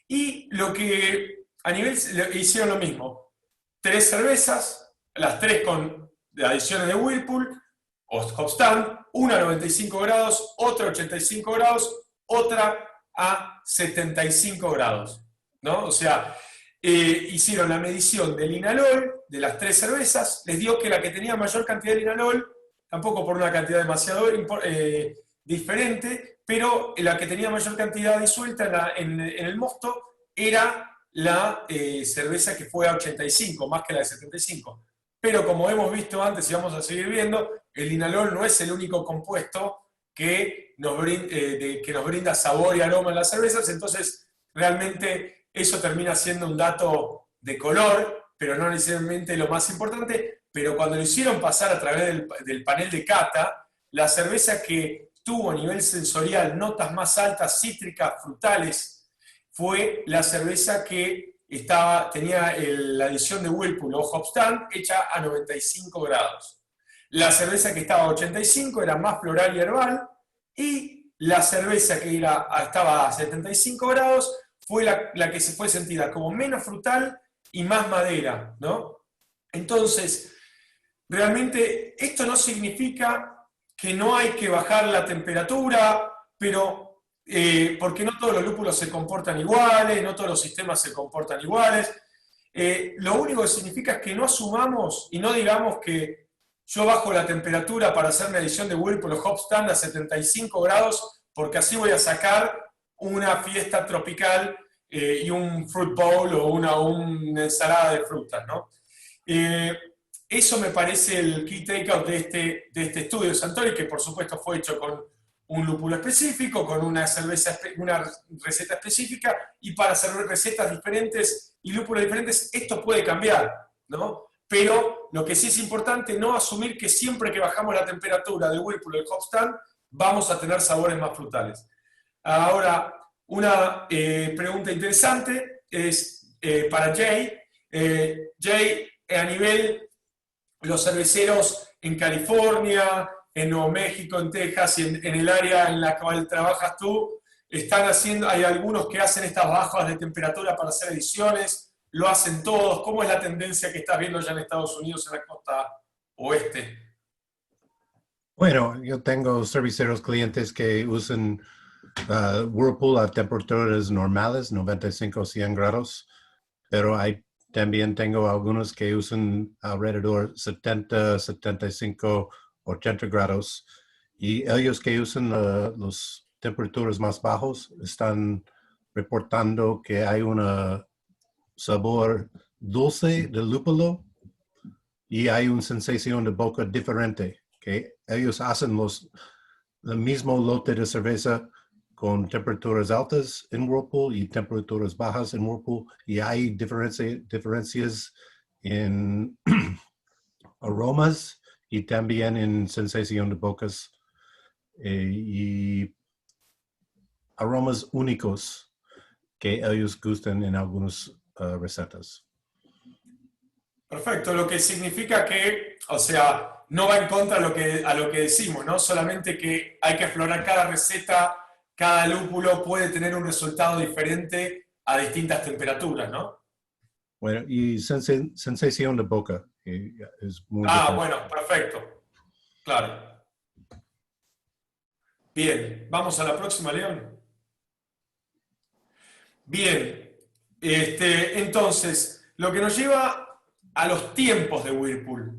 y lo que a nivel hicieron lo mismo, 3 cervezas, las 3 con adiciones de Whirlpool o Hopstand, una a 95 grados, otra a 85 grados, otra a 75 grados, ¿no? O sea, hicieron la medición del linalol de las 3 cervezas, les dio que la que tenía mayor cantidad de linalol, tampoco por una cantidad demasiado diferente, pero la que tenía mayor cantidad disuelta en el mosto era la cerveza que fue a 85, más que la de 75. Pero como hemos visto antes y vamos a seguir viendo, el linalol no es el único compuesto que nos brinda sabor y aroma en las cervezas, entonces realmente eso termina siendo un dato de color, pero no necesariamente lo más importante. Pero cuando lo hicieron pasar a través del panel de cata, la cerveza que tuvo a nivel sensorial notas más altas, cítricas, frutales, fue la cerveza que tenía la adición de Whirlpool o Hopstand hecha a 95 grados. La cerveza que estaba a 85 era más floral y herbal, y la cerveza que estaba a 75 grados fue la que se fue sentida como menos frutal y más madera, ¿no? Entonces, realmente esto no significa que no hay que bajar la temperatura, pero porque no todos los lúpulos se comportan iguales, no todos los sistemas se comportan iguales. Lo único que significa es que no asumamos y no digamos que yo bajo la temperatura para hacer una edición de Whirlpool o Hopstand a 75 grados, porque así voy a sacar una fiesta tropical y un fruit bowl o una ensalada de frutas, ¿no? Eso me parece el key takeout de este estudio de Suntory, que por supuesto fue hecho con un lúpulo específico, con una receta específica, y para hacer recetas diferentes y lúpulos diferentes, esto puede cambiar, ¿no? Pero lo que sí es importante, no asumir que siempre que bajamos la temperatura de Whirlpool o el Hopstand, vamos a tener sabores más frutales. Ahora, una pregunta interesante es para Jay. Jay, a nivel los cerveceros en California, en Nuevo México, en Texas y en el área en la cual trabajas tú, hay algunos que hacen estas bajas de temperatura para hacer ediciones, lo hacen todos. ¿Cómo es la tendencia que estás viendo ya en Estados Unidos, en la costa oeste? Bueno, yo tengo cerveceros clientes que usan Whirlpool a temperaturas normales, 95 o 100 grados, pero también tengo algunos que usan alrededor 70, 75, 80 grados, y ellos que usan las temperaturas más bajos están reportando que hay un sabor dulce del lúpulo y hay una sensación de boca diferente, que ellos hacen el mismo lote de cerveza con temperaturas altas en Whirlpool y temperaturas bajas en Whirlpool, y hay diferencias en aromas y también en sensación de bocas y aromas únicos que ellos gustan en algunas recetas. Perfecto, lo que significa que, o sea, no va en contra a lo que decimos, ¿no? Solamente que hay que explorar cada receta, cada lúpulo puede tener un resultado diferente a distintas temperaturas, ¿no? Bueno, y sensación de boca es muy diferente. Bueno, perfecto. Claro. Bien, vamos a la próxima, León. Bien, entonces, lo que nos lleva a los tiempos de Whirlpool.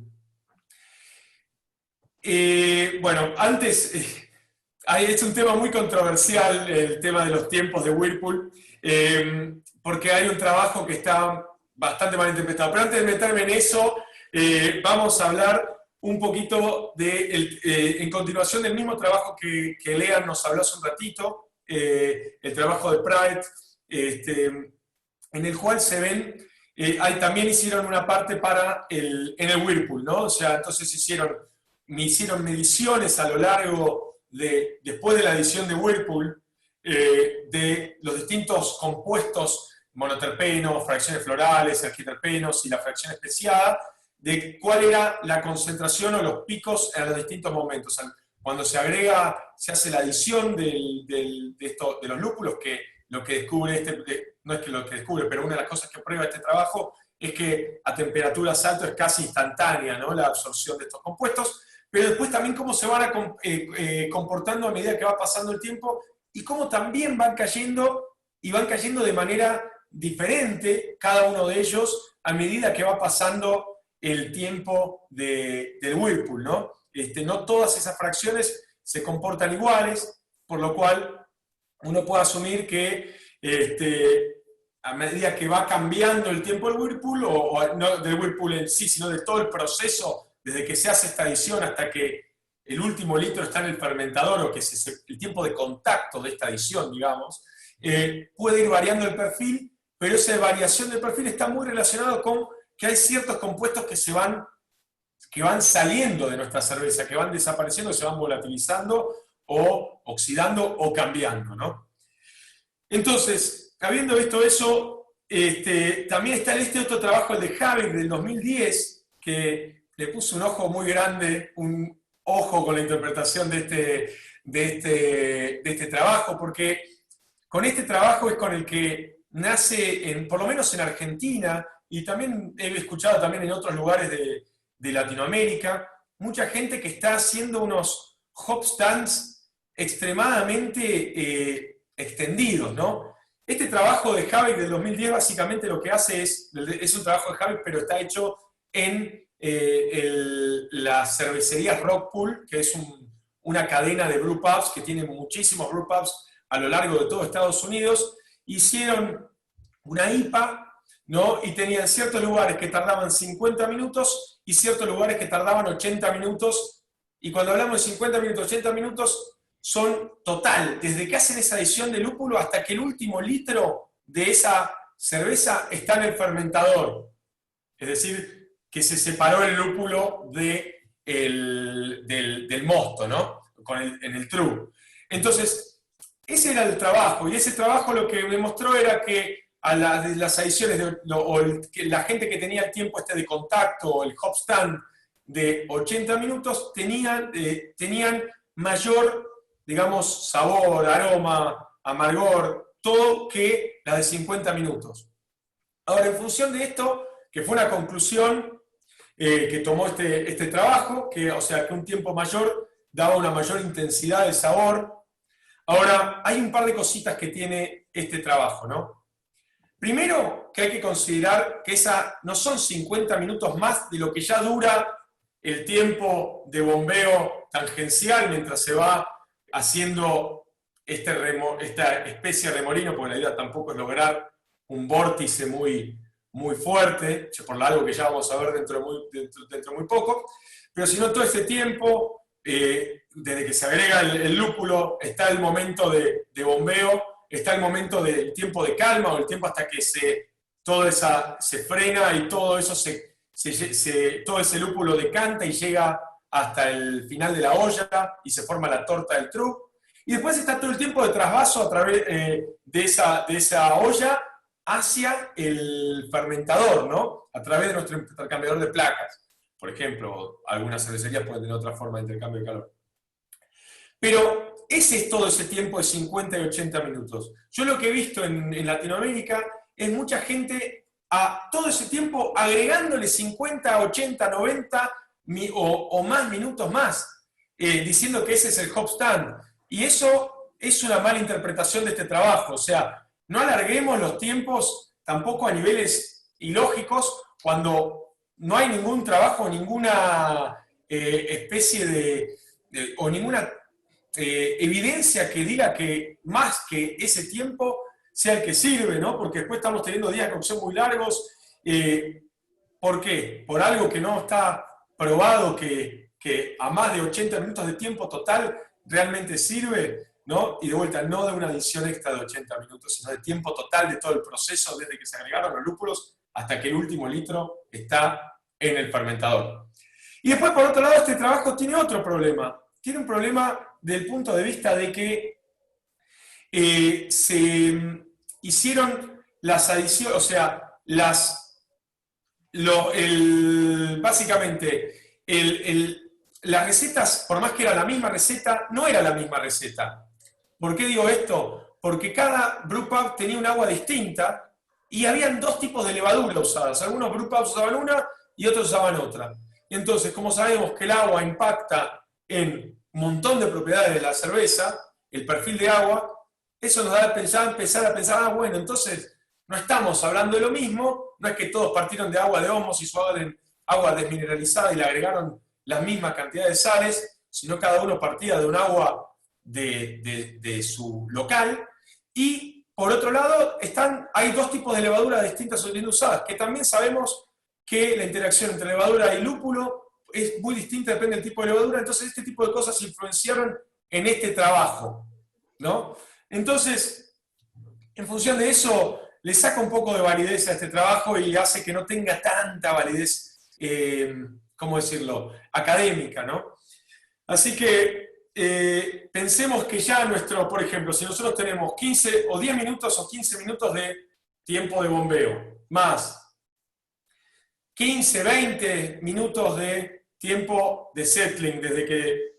Bueno, antes, es un tema muy controversial el tema de los tiempos de Whirlpool, porque hay un trabajo que está bastante mal interpretado. Pero antes de meterme en eso, vamos a hablar un poquito en continuación del mismo trabajo que Lean nos habló hace un ratito, el trabajo de Pride, en el cual se ven, también hicieron una parte en el Whirlpool, ¿no? O sea, entonces hicieron mediciones a lo largo después de la edición de Whirlpool, de los distintos compuestos, monoterpenos, fracciones florales, ergiterpenos y la fracción especiada, de cuál era la concentración o los picos en los distintos momentos. Cuando se hace la adición de los lúpulos, que lo que descubre no es que lo que descubre, pero una de las cosas que prueba este trabajo es que a temperaturas altas es casi instantánea, ¿no?, la absorción de estos compuestos, pero después también cómo se van comportando a medida que va pasando el tiempo y cómo también van cayendo de manera diferente cada uno de ellos a medida que va pasando el tiempo del Whirlpool, ¿no? No todas esas fracciones se comportan iguales, por lo cual uno puede asumir que a medida que va cambiando el tiempo del Whirlpool, o no del Whirlpool en sí, sino de todo el proceso, desde que se hace esta adición hasta que el último litro está en el fermentador, o que es el tiempo de contacto de esta adición, digamos, puede ir variando el perfil, pero esa variación del perfil está muy relacionada con que hay ciertos compuestos que van saliendo de nuestra cerveza, que van desapareciendo, se van volatilizando, o oxidando, o cambiando, ¿no? Entonces, habiendo visto eso, también está otro trabajo, el de Havik del 2010, que le puso un ojo muy grande, un ojo con la interpretación de este trabajo, porque con este trabajo es con el que nace, por lo menos en Argentina, y también he escuchado también en otros lugares de Latinoamérica, mucha gente que está haciendo unos hop stands extremadamente extendidos, ¿no? Este trabajo de Havik del 2010 básicamente lo que hace es un trabajo de Havik, pero está hecho en las cervecerías Rockpool, que es una cadena de brewpubs que tiene muchísimos brewpubs a lo largo de todo Estados Unidos. Hicieron una IPA, ¿no? Y tenían ciertos lugares que tardaban 50 minutos y ciertos lugares que tardaban 80 minutos. Y cuando hablamos de 50 minutos, 80 minutos, son total, desde que hacen esa adición de lúpulo hasta que el último litro de esa cerveza está en el fermentador. Es decir, que se separó el lúpulo del mosto, ¿no? En el true. Entonces, ese era el trabajo, y ese trabajo lo que demostró era que a las adiciones, la gente que tenía el tiempo de contacto, o el hop stand de 80 minutos, tenían mayor, digamos, sabor, aroma, amargor, todo que las de 50 minutos. Ahora, en función de esto, que fue una conclusión que tomó este trabajo, o sea, que un tiempo mayor daba una mayor intensidad de sabor. Ahora, hay un par de cositas que tiene este trabajo, ¿no? Primero, que hay que considerar que no son 50 minutos más de lo que ya dura el tiempo de bombeo tangencial mientras se va haciendo esta especie de remolino, porque la idea tampoco es lograr un vórtice muy, muy fuerte, por algo que ya vamos a ver dentro de muy poco, pero si no, todo este tiempo, desde que se agrega el lúpulo, está el momento de bombeo, está el momento del tiempo de calma, o el tiempo hasta que todo se frena y todo eso todo ese lúpulo decanta y llega hasta el final de la olla y se forma la torta del true. Y después está todo el tiempo de trasvaso a través de esa olla hacia el fermentador, ¿no? A través de nuestro intercambiador de placas. Por ejemplo, algunas cervecerías pueden tener otra forma de intercambio de calor. Pero ese es todo ese tiempo de 50 y 80 minutos. Yo lo que he visto en Latinoamérica es mucha gente a todo ese tiempo agregándole 50, 80, 90 o más minutos más, diciendo que ese es el hop stand. Y eso es una mala interpretación de este trabajo. O sea, no alarguemos los tiempos tampoco a niveles ilógicos cuando no hay ningún trabajo, ninguna especie o ninguna evidencia que diga que más que ese tiempo sea el que sirve, ¿no? Porque después estamos teniendo días de cocción muy largos. ¿Por qué? Por algo que no está probado que a más de 80 minutos de tiempo total realmente sirve, ¿no? Y de vuelta, no de una adición extra de 80 minutos, sino de tiempo total de todo el proceso, desde que se agregaron los lúpulos hasta que el último litro está en el fermentador. Y después, por otro lado, este trabajo tiene otro problema. Tiene un problema del punto de vista de que hicieron las adiciones, o sea, básicamente, las recetas, por más que era la misma receta, no era la misma receta. ¿Por qué digo esto? Porque cada brewpub tenía un agua distinta y habían dos tipos de levadura usadas. Algunos brewpubs usaban una y otros usaban otra. Entonces, como sabemos que el agua impacta en un montón de propiedades de la cerveza, el perfil de agua, eso nos da a empezar a pensar, bueno, entonces no estamos hablando de lo mismo, no es que todos partieron de agua de ósmosis o agua desmineralizada y le agregaron las mismas cantidades de sales, sino cada uno partía de un agua de su local. Y por otro lado, hay dos tipos de levadura distintas siendo usadas, que también sabemos que la interacción entre levadura y lúpulo es muy distinta, depende del tipo de levadura, entonces este tipo de cosas influenciaron en este trabajo, ¿no? Entonces, en función de eso, le saca un poco de validez a este trabajo y hace que no tenga tanta validez, ¿cómo decirlo?, académica, ¿no? Así que pensemos que ya por ejemplo, si nosotros tenemos 15 o 10 minutos o 15 minutos de tiempo de bombeo, más 15, 20 minutos de tiempo de settling, desde que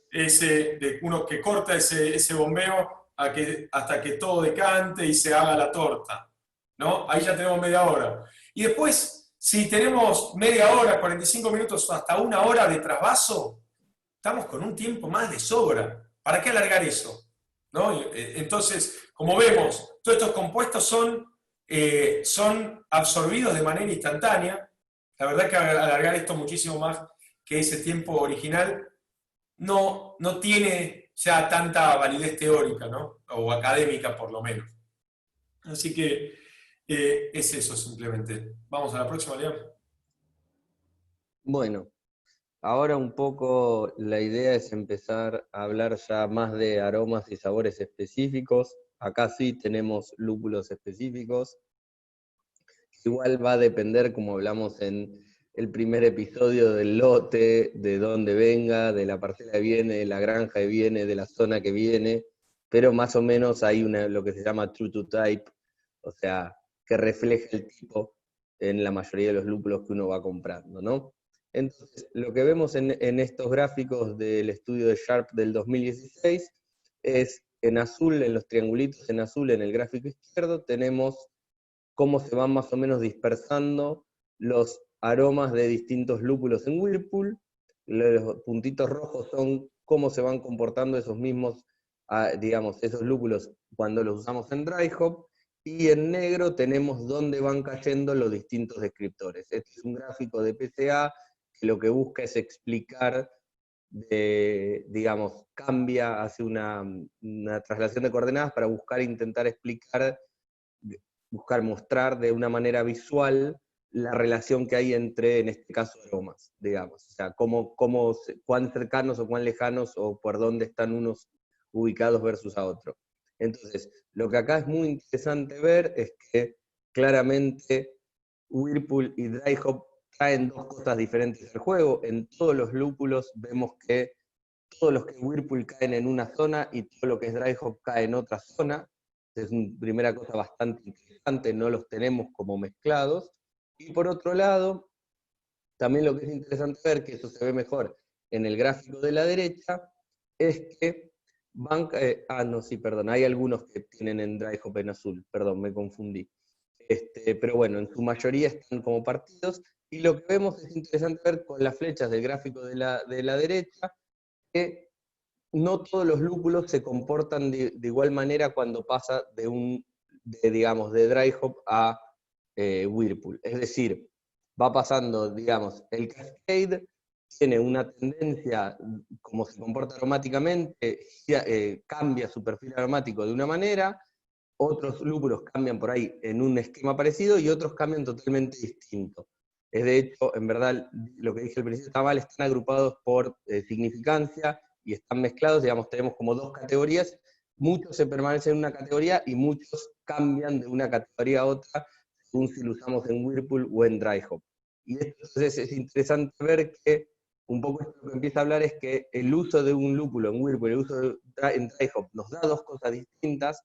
uno que corta ese bombeo hasta que todo decante y se haga la torta, ¿no? Ahí ya tenemos media hora. Y después, si tenemos media hora, 45 minutos, hasta una hora de trasvaso, estamos con un tiempo más de sobra. ¿Para qué alargar eso? ¿No? Entonces, como vemos, todos estos compuestos son absorbidos de manera instantánea. La verdad que alargar esto muchísimo más que ese tiempo original no tiene ya tanta validez teórica, ¿no? O académica por lo menos. Así que es eso simplemente. Vamos a la próxima, Liam. Bueno, ahora un poco la idea es empezar a hablar ya más de aromas y sabores específicos. Acá sí tenemos lúpulos específicos. Igual va a depender, como hablamos en el primer episodio, del lote, de dónde venga, de la parcela que viene, de la granja que viene, de la zona que viene, pero más o menos hay lo que se llama true to type, o sea, que refleja el tipo en la mayoría de los lúpulos que uno va comprando, ¿no? Entonces, lo que vemos en estos gráficos del estudio de Sharp del 2016 es en azul, en los triangulitos en azul en el gráfico izquierdo, tenemos cómo se van más o menos dispersando los aromas de distintos lúpulos en Whirlpool. Los puntitos rojos son cómo se van comportando esos mismos, digamos, esos lúpulos cuando los usamos en dry hop, y en negro tenemos dónde van cayendo los distintos descriptores. Este es un gráfico de PCA que lo que busca es explicar, digamos, hace una traslación de coordenadas para intentar explicar, buscar mostrar de una manera visual la relación que hay entre, en este caso, aromas, digamos. O sea, cuán cercanos o cuán lejanos o por dónde están unos ubicados versus a otro. Entonces, lo que acá es muy interesante ver es que claramente Whirlpool y Dry Hop traen dos cosas diferentes al juego. En todos los lúpulos vemos que todos los que Whirlpool caen en una zona y todo lo que es Dry Hop cae en otra zona. Es una primera cosa bastante interesante, no los tenemos como mezclados. Y por otro lado, también lo que es interesante ver, que eso se ve mejor en el gráfico de la derecha, es que hay algunos que tienen en Dry Hop en azul, perdón, me confundí. Pero bueno, en su mayoría están como partidos, y lo que vemos es interesante ver con las flechas del gráfico de la derecha, que no todos los lúpulos se comportan de igual manera cuando pasa de dry hop a Whirlpool. Es decir, va pasando, digamos, el Cascade tiene una tendencia, como se comporta aromáticamente, cambia su perfil aromático de una manera, otros lúpulos cambian por ahí en un esquema parecido y otros cambian totalmente distinto. Es de hecho, en verdad, lo que dije al principio está mal, están agrupados por significancia y están mezclados, digamos, tenemos como dos categorías, muchos se permanecen en una categoría y muchos cambian de una categoría a otra, según si lo usamos en Whirlpool o en Dry Hop. Y entonces es interesante ver que un poco esto que empieza a hablar es que el uso de un lúpulo en Whirlpool, el uso en Dry Hop nos da dos cosas distintas,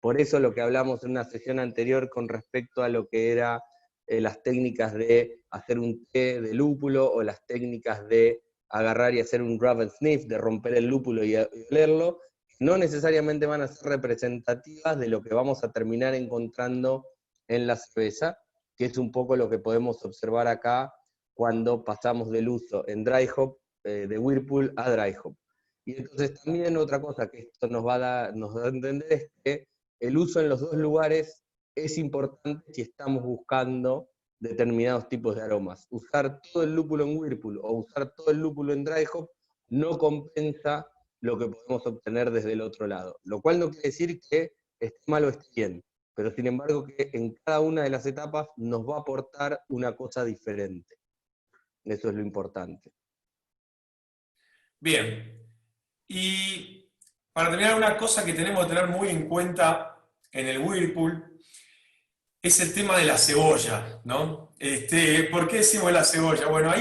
Por eso lo que hablamos en una sesión anterior con respecto a lo que era las técnicas de hacer un té de lúpulo, o las técnicas de agarrar y hacer un grab and sniff, de romper el lúpulo y olerlo, no necesariamente van a ser representativas de lo que vamos a terminar encontrando en la cerveza, que es un poco lo que podemos observar acá cuando pasamos del uso en dry hop de Whirlpool a dry hop. Y entonces también otra cosa que esto nos da a entender es que el uso en los dos lugares es importante si estamos buscando determinados tipos de aromas. Usar todo el lúpulo en Whirlpool o usar todo el lúpulo en dry hop no compensa lo que podemos obtener desde el otro lado. Lo cual no quiere decir que esté mal o esté bien, pero sin embargo que en cada una de las etapas nos va a aportar una cosa diferente. Eso es lo importante. Bien. Y para terminar, una cosa que tenemos que tener muy en cuenta en el Whirlpool es el tema de la cebolla, ¿no? ¿Por qué decimos la cebolla? Bueno,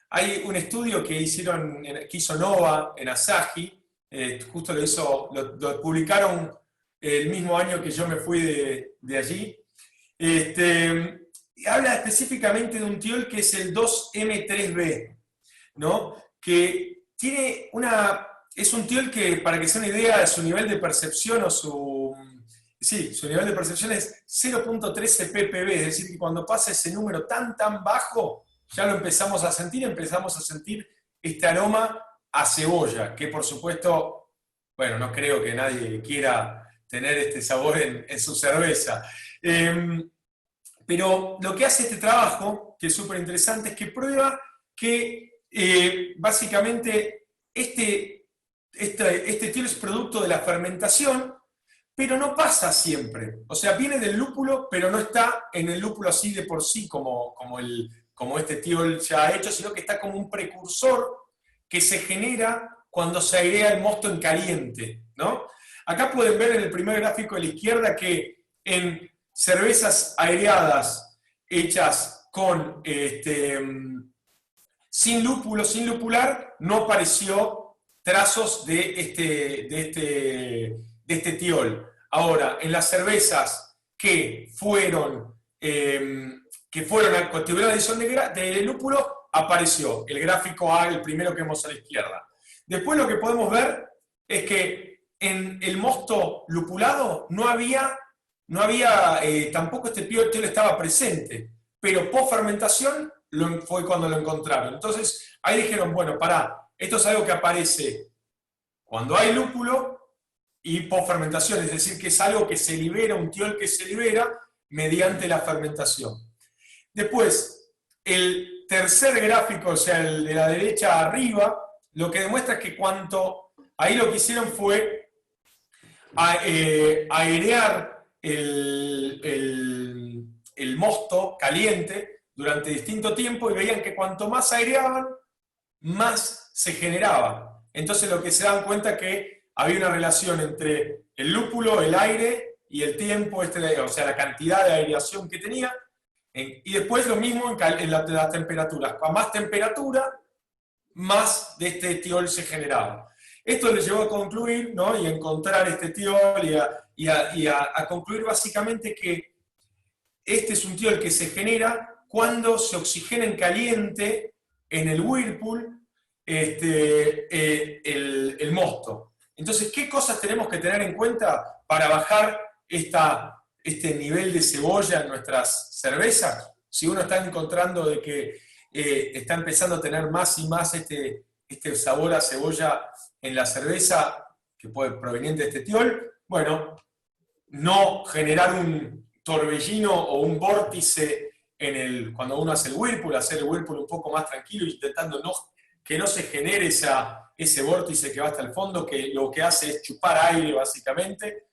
hay un estudio que hizo Nova en Asahi, justo lo publicaron el mismo año que yo me fui de allí. Y habla específicamente de un tiol que es el 2M3B, ¿no? Que tiene es un tiol que, para que sea una idea de su nivel de percepción su nivel de percepción es 0.13 ppb, es decir, que cuando pasa ese número tan bajo, ya lo empezamos a sentir este aroma a cebolla, que por supuesto, bueno, no creo que nadie quiera tener este sabor en su cerveza. Pero lo que hace este trabajo, que es súper interesante, es que prueba que básicamente este tiol es producto de la fermentación, pero no pasa siempre. O sea, viene del lúpulo, pero no está en el lúpulo así de por sí, como este tiol ya ha hecho, sino que está como un precursor que se genera cuando se airea el mosto en caliente, ¿no? Acá pueden ver en el primer gráfico de la izquierda que en cervezas aireadas hechas con sin lúpulo, sin lupular, no apareció trazos de este tiol. Ahora, en las cervezas que tuvieron adición de lúpulo, apareció el gráfico A, el primero que vemos a la izquierda. Después lo que podemos ver es que en el mosto lupulado no había tampoco este tiol estaba presente, pero post fermentación fue cuando lo encontraron. Entonces ahí dijeron, bueno, esto es algo que aparece cuando hay lúpulo y post fermentación, es decir, que es algo que se libera, un tiol que se libera mediante la fermentación. Después, el tercer gráfico, o sea, el de la derecha arriba, lo que demuestra es que ahí lo que hicieron fue airear el mosto caliente durante distinto tiempo, y veían que cuanto más aireaban, más se generaba. Entonces lo que se dan cuenta es que había una relación entre el lúpulo, el aire y el tiempo, o sea, la cantidad de aireación que tenía, y después lo mismo en las temperaturas. A más temperatura, más de este tiol se generaba. Esto les llevó a concluir, ¿no? Y a encontrar este tiol y a concluir básicamente que este es un tiol que se genera cuando se oxigena en caliente en el Whirlpool el mosto. Entonces, ¿qué cosas tenemos que tener en cuenta para bajar este nivel de cebolla en nuestras cervezas? Si uno está encontrando de que está empezando a tener más y más este sabor a cebolla en la cerveza, que puede proveniente de este tiol, bueno, no generar un torbellino o un vórtice cuando uno hace el Whirlpool, hacer el Whirlpool un poco más tranquilo, intentando que no se genere ese vórtice que va hasta el fondo, que lo que hace es chupar aire básicamente.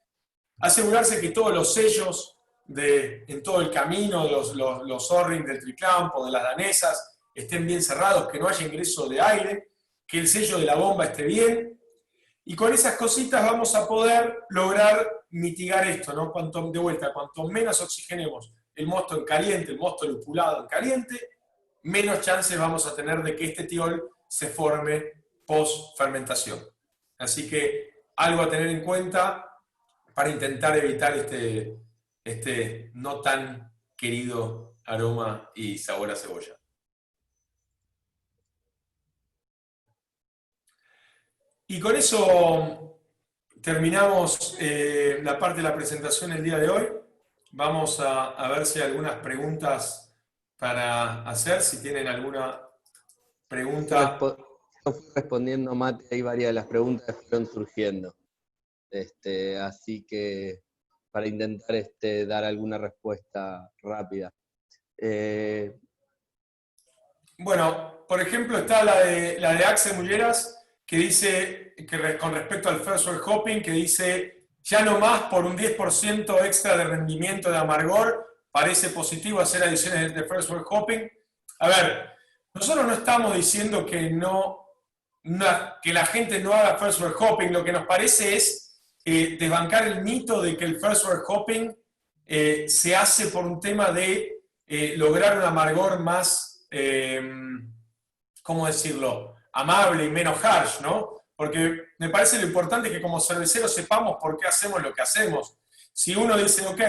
Asegurarse que todos los sellos en todo el camino, los O-ring del triclamp o de las danesas, estén bien cerrados, que no haya ingreso de aire, que el sello de la bomba esté bien. Y con esas cositas vamos a poder lograr mitigar esto, ¿no? Cuanto menos oxigenemos el mosto en caliente, el mosto lupulado en caliente, menos chances vamos a tener de que este tiol se forme post fermentación. Así que algo a tener en cuenta para intentar evitar este no tan querido aroma y sabor a cebolla. Y con eso terminamos la parte de la presentación el día de hoy. Vamos a ver si hay algunas preguntas para hacer, si tienen alguna pregunta. Yo fui respondiendo, Mate, hay varias de las preguntas que fueron surgiendo. Así que para intentar dar alguna respuesta rápida. Bueno, por ejemplo, está la de Axel Mulleras, que dice, con respecto al first world hopping, que dice, ya no más por un 10% extra de rendimiento de amargor, parece positivo hacer adiciones de first world hopping. A ver, nosotros no estamos diciendo que la gente no haga first world hopping, lo que nos parece es desbancar el mito de que el first world hopping se hace por un tema de lograr un amargor más, ¿cómo decirlo?, amable y menos harsh, ¿no? Porque me parece lo importante que como cerveceros sepamos por qué hacemos lo que hacemos. Si uno dice, ok,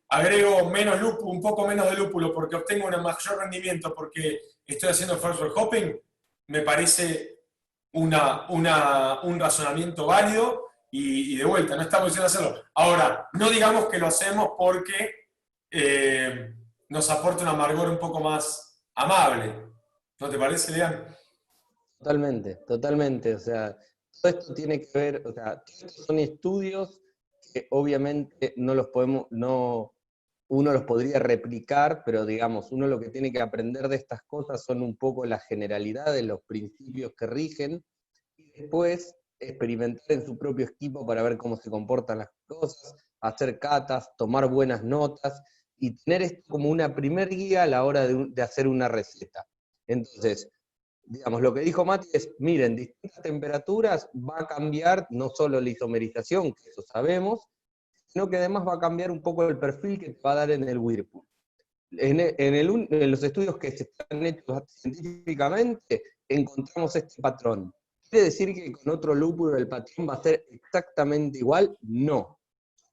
agrego menos lúpulo, un poco menos de lúpulo porque obtengo un mayor rendimiento porque estoy haciendo first world hopping, me parece un razonamiento válido y de vuelta, no estamos diciendo hacerlo. Ahora, no digamos que lo hacemos porque nos aporta un amargor un poco más amable. ¿No te parece, Lean? Totalmente, totalmente. O sea, todo esto tiene que ver, o sea, estos son estudios que obviamente no los podemos, uno los podría replicar, pero digamos, uno lo que tiene que aprender de estas cosas son un poco las generalidades, los principios que rigen, y después experimentar en su propio equipo para ver cómo se comportan las cosas, hacer catas, tomar buenas notas, y tener esto como una primer guía a la hora de hacer una receta. Entonces, digamos, lo que dijo Mati es, miren, distintas temperaturas va a cambiar no solo la isomerización, que eso sabemos, sino que además va a cambiar un poco el perfil que te va a dar en el Whirlpool. En los estudios que se están hechos científicamente, encontramos este patrón. ¿Quiere decir que con otro lúpulo el patrón va a ser exactamente igual? No.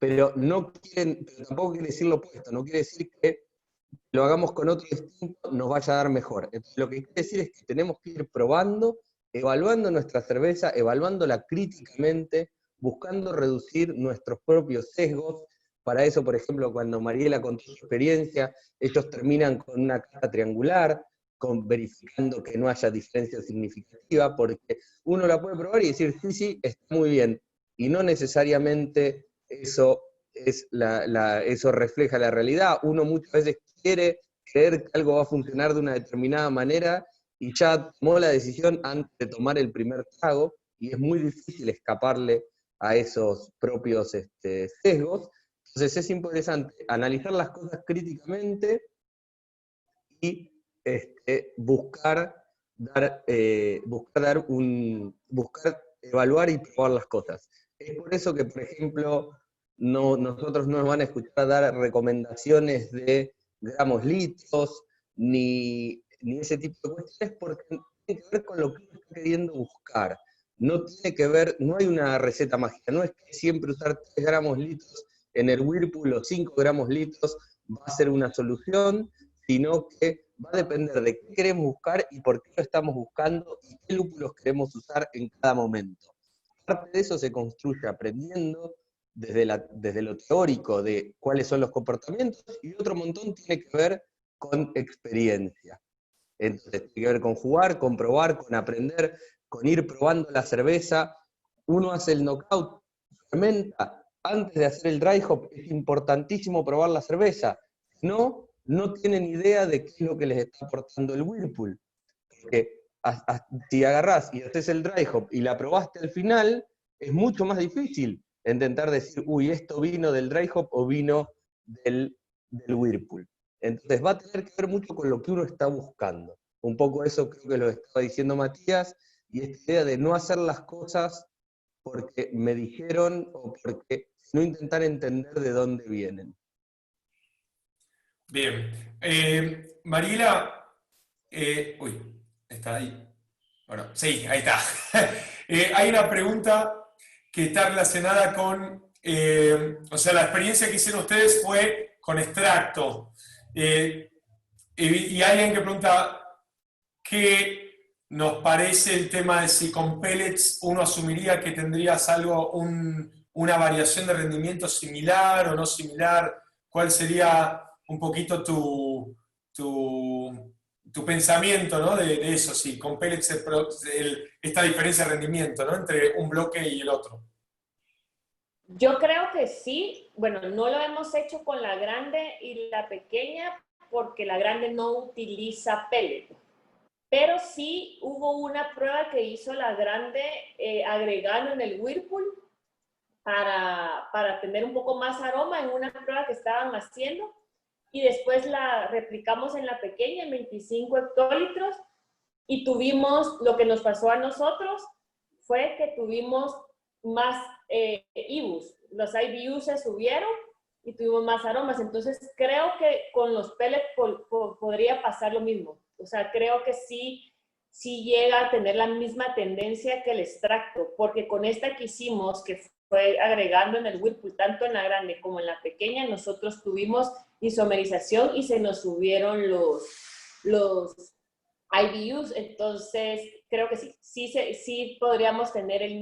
Pero tampoco quiere decir lo opuesto, no quiere decir que lo hagamos con otro distinto nos vaya a dar mejor. Entonces, lo que quiere decir es que tenemos que ir probando, evaluando nuestra cerveza, evaluándola críticamente, buscando reducir nuestros propios sesgos. Para eso, por ejemplo, cuando Mariela contó su experiencia, ellos terminan con una cata triangular, verificando que no haya diferencia significativa, porque uno la puede probar y decir, sí, sí, está muy bien, y no necesariamente eso refleja la realidad. Uno muchas veces quiere creer que algo va a funcionar de una determinada manera y ya tomó la decisión antes de tomar el primer trago, y es muy difícil escaparle a esos propios sesgos. Entonces es interesante analizar las cosas críticamente y buscar evaluar y probar las cosas. Es por eso que, por ejemplo, nosotros no nos van a escuchar dar recomendaciones de gramos litros, ni ese tipo de cuestiones, porque tiene que ver con lo que uno está queriendo buscar. No tiene que ver, no hay una receta mágica, no es que siempre usar 3 gramos litros en el Whirlpool o 5 gramos litros va a ser una solución, sino que va a depender de qué queremos buscar y por qué lo estamos buscando y qué lúpulos queremos usar en cada momento. Parte de eso se construye aprendiendo desde lo teórico de cuáles son los comportamientos, y otro montón tiene que ver con experiencia. Entonces tiene que ver con jugar, con probar, con aprender, con ir probando la cerveza. Uno hace el knockout, fermenta. Antes de hacer el dry hop es importantísimo probar la cerveza. No tienen idea de qué es lo que les está aportando el Whirlpool. Porque si agarrás y haces el dry hop y la probaste al final, es mucho más difícil intentar decir, uy, esto vino del dry hop o vino del Whirlpool. Entonces va a tener que ver mucho con lo que uno está buscando. Un poco eso creo que lo estaba diciendo Matías, y esta idea de no hacer las cosas porque me dijeron o porque no intentar entender de dónde vienen. Bien. Mariela, uy, está ahí. Bueno, sí, ahí está. Hay una pregunta que está relacionada con o sea, la experiencia que hicieron ustedes fue con extracto. Y alguien que pregunta, ¿qué nos parece el tema de si con pellets uno asumiría que tendrías algo, una variación de rendimiento similar o no similar? ¿Cuál sería un poquito tu pensamiento, ¿no? de eso? Si con pellets esta diferencia de rendimiento, ¿no? Entre un bloque y el otro. Yo creo que sí. Bueno, no lo hemos hecho con la grande y la pequeña porque la grande no utiliza pellet. Pero sí hubo una prueba que hizo la grande agregando en el Whirlpool para tener un poco más aroma en una prueba que estaban haciendo. Y después la replicamos en la pequeña, en 25 hectolitros. Y tuvimos, lo que nos pasó a nosotros fue que tuvimos más IBUs. Los IBUs se subieron y tuvimos más aromas. Entonces creo que con los pellets podría pasar lo mismo. O sea, creo que sí llega a tener la misma tendencia que el extracto, porque con esta que hicimos, que fue agregando en el Whirlpool, tanto en la grande como en la pequeña, nosotros tuvimos isomerización y se nos subieron los IBUs. Entonces creo que sí podríamos tener los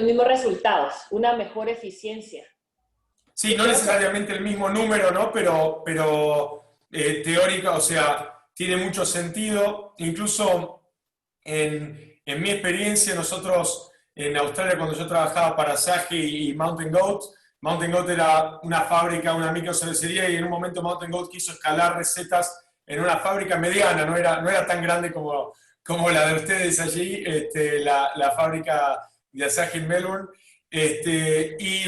mismos resultados, una mejor eficiencia. Sí, no necesariamente el mismo número, ¿no? Pero teórica, o sea, tiene mucho sentido. Incluso en mi experiencia, nosotros en Australia, cuando yo trabajaba para Asahi y Mountain Goat era una fábrica, una microcervecería, y en un momento Mountain Goat quiso escalar recetas en una fábrica mediana, no era tan grande como la de ustedes allí, la fábrica de Asahi en Melbourne. Y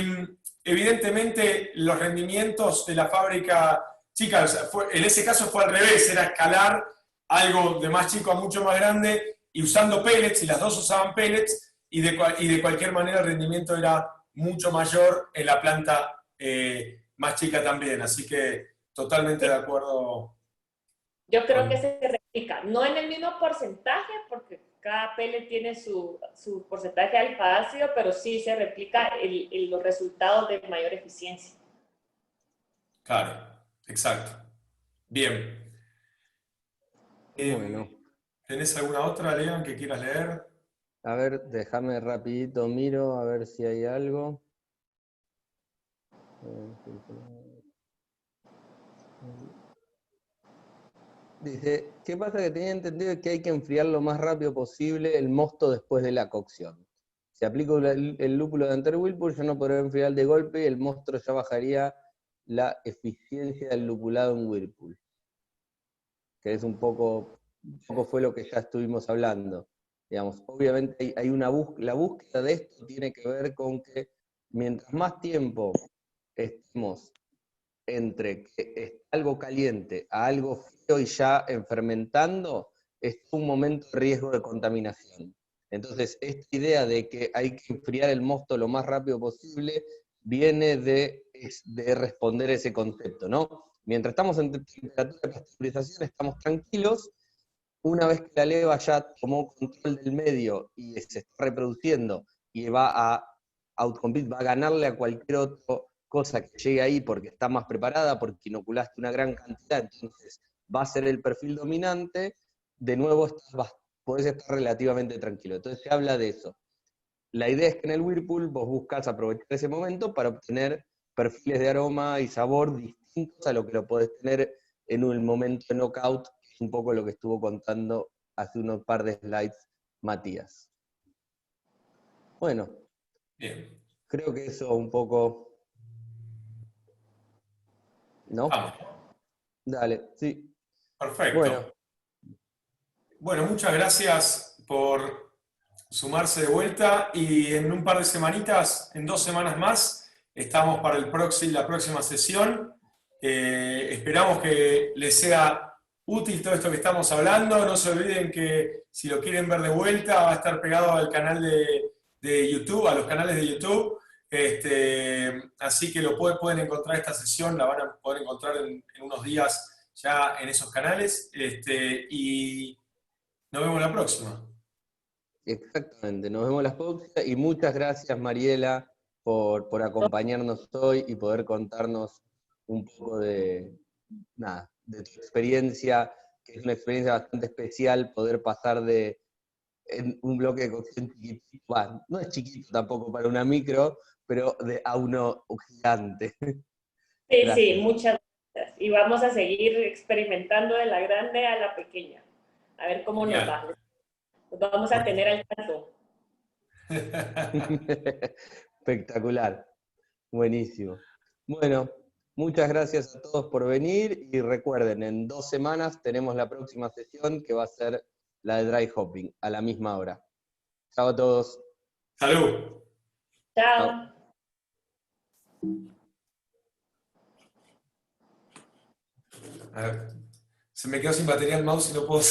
evidentemente los rendimientos de la fábrica chica, en ese caso fue al revés, era escalar algo de más chico a mucho más grande y usando pellets, y las dos usaban pellets, y de cualquier manera el rendimiento era mucho mayor en la planta más chica también, así que totalmente de acuerdo. Yo creo que se replica, no en el mismo porcentaje, porque cada pellet tiene su porcentaje de alfa-ácido, pero sí se replica los resultados de mayor eficiencia. Claro, exacto. Bien. Bueno. ¿Tenés alguna otra, Leon, que quieras leer? A ver, déjame rapidito, miro a ver si hay algo. Dice, ¿qué pasa? Que tenía entendido que hay que enfriar lo más rápido posible el mosto después de la cocción. Si aplico el lúpulo de Hunter Whirlpool, yo no podré enfriar de golpe y el mosto ya bajaría la eficiencia del lupulado en Whirlpool. Que es un poco fue lo que ya estuvimos hablando. Digamos, obviamente hay la búsqueda de esto tiene que ver con que mientras más tiempo estemos entre que es algo caliente a algo frío y ya fermentando, es un momento de riesgo de contaminación. Entonces, esta idea de que hay que enfriar el mosto lo más rápido posible viene de responder ese concepto, ¿no? Mientras estamos en temperatura de pasteurización, estamos tranquilos. Una vez que la leva ya tomó control del medio y se está reproduciendo y va a outcompete, va a ganarle a cualquier otra cosa que llegue ahí porque está más preparada, porque inoculaste una gran cantidad, entonces va a ser el perfil dominante, de nuevo podés estar relativamente tranquilo. Entonces se habla de eso. La idea es que en el Whirlpool vos buscas aprovechar ese momento para obtener perfiles de aroma y sabor distintos a lo que lo podés tener en un momento de knockout, que es un poco lo que estuvo contando hace unos par de slides Matías. Bueno, bien. Creo que eso un poco, ¿no? Vamos. Dale, sí. Perfecto. Bueno, muchas gracias por sumarse de vuelta, y en un par de semanitas, en 2 semanas más, estamos para la próxima sesión. Esperamos que les sea útil todo esto que estamos hablando. No se olviden que si lo quieren ver de vuelta va a estar pegado al canal de YouTube, a los canales de YouTube. Así que pueden encontrar esta sesión, la van a poder encontrar en unos días ya en esos canales. Y nos vemos la próxima. Exactamente, nos vemos la próxima y muchas gracias Mariela por acompañarnos hoy y poder contarnos un poco nada, de tu experiencia, que es una experiencia bastante especial poder pasar en un bloque de cocción chiquitito, bueno, no es chiquito tampoco para una micro, pero a uno gigante. Sí, Gracias. sí, muchas gracias. Y vamos a seguir experimentando de la grande a la pequeña. A ver cómo nos Genial. va. Nos vamos a tener al tanto. Espectacular, buenísimo. Bueno, muchas gracias a todos por venir y recuerden, en 2 semanas tenemos la próxima sesión que va a ser la de dry hopping a la misma hora. Chao a todos. Salud. Chao. Chao. A ver, se me quedó sin batería el mouse y no puedo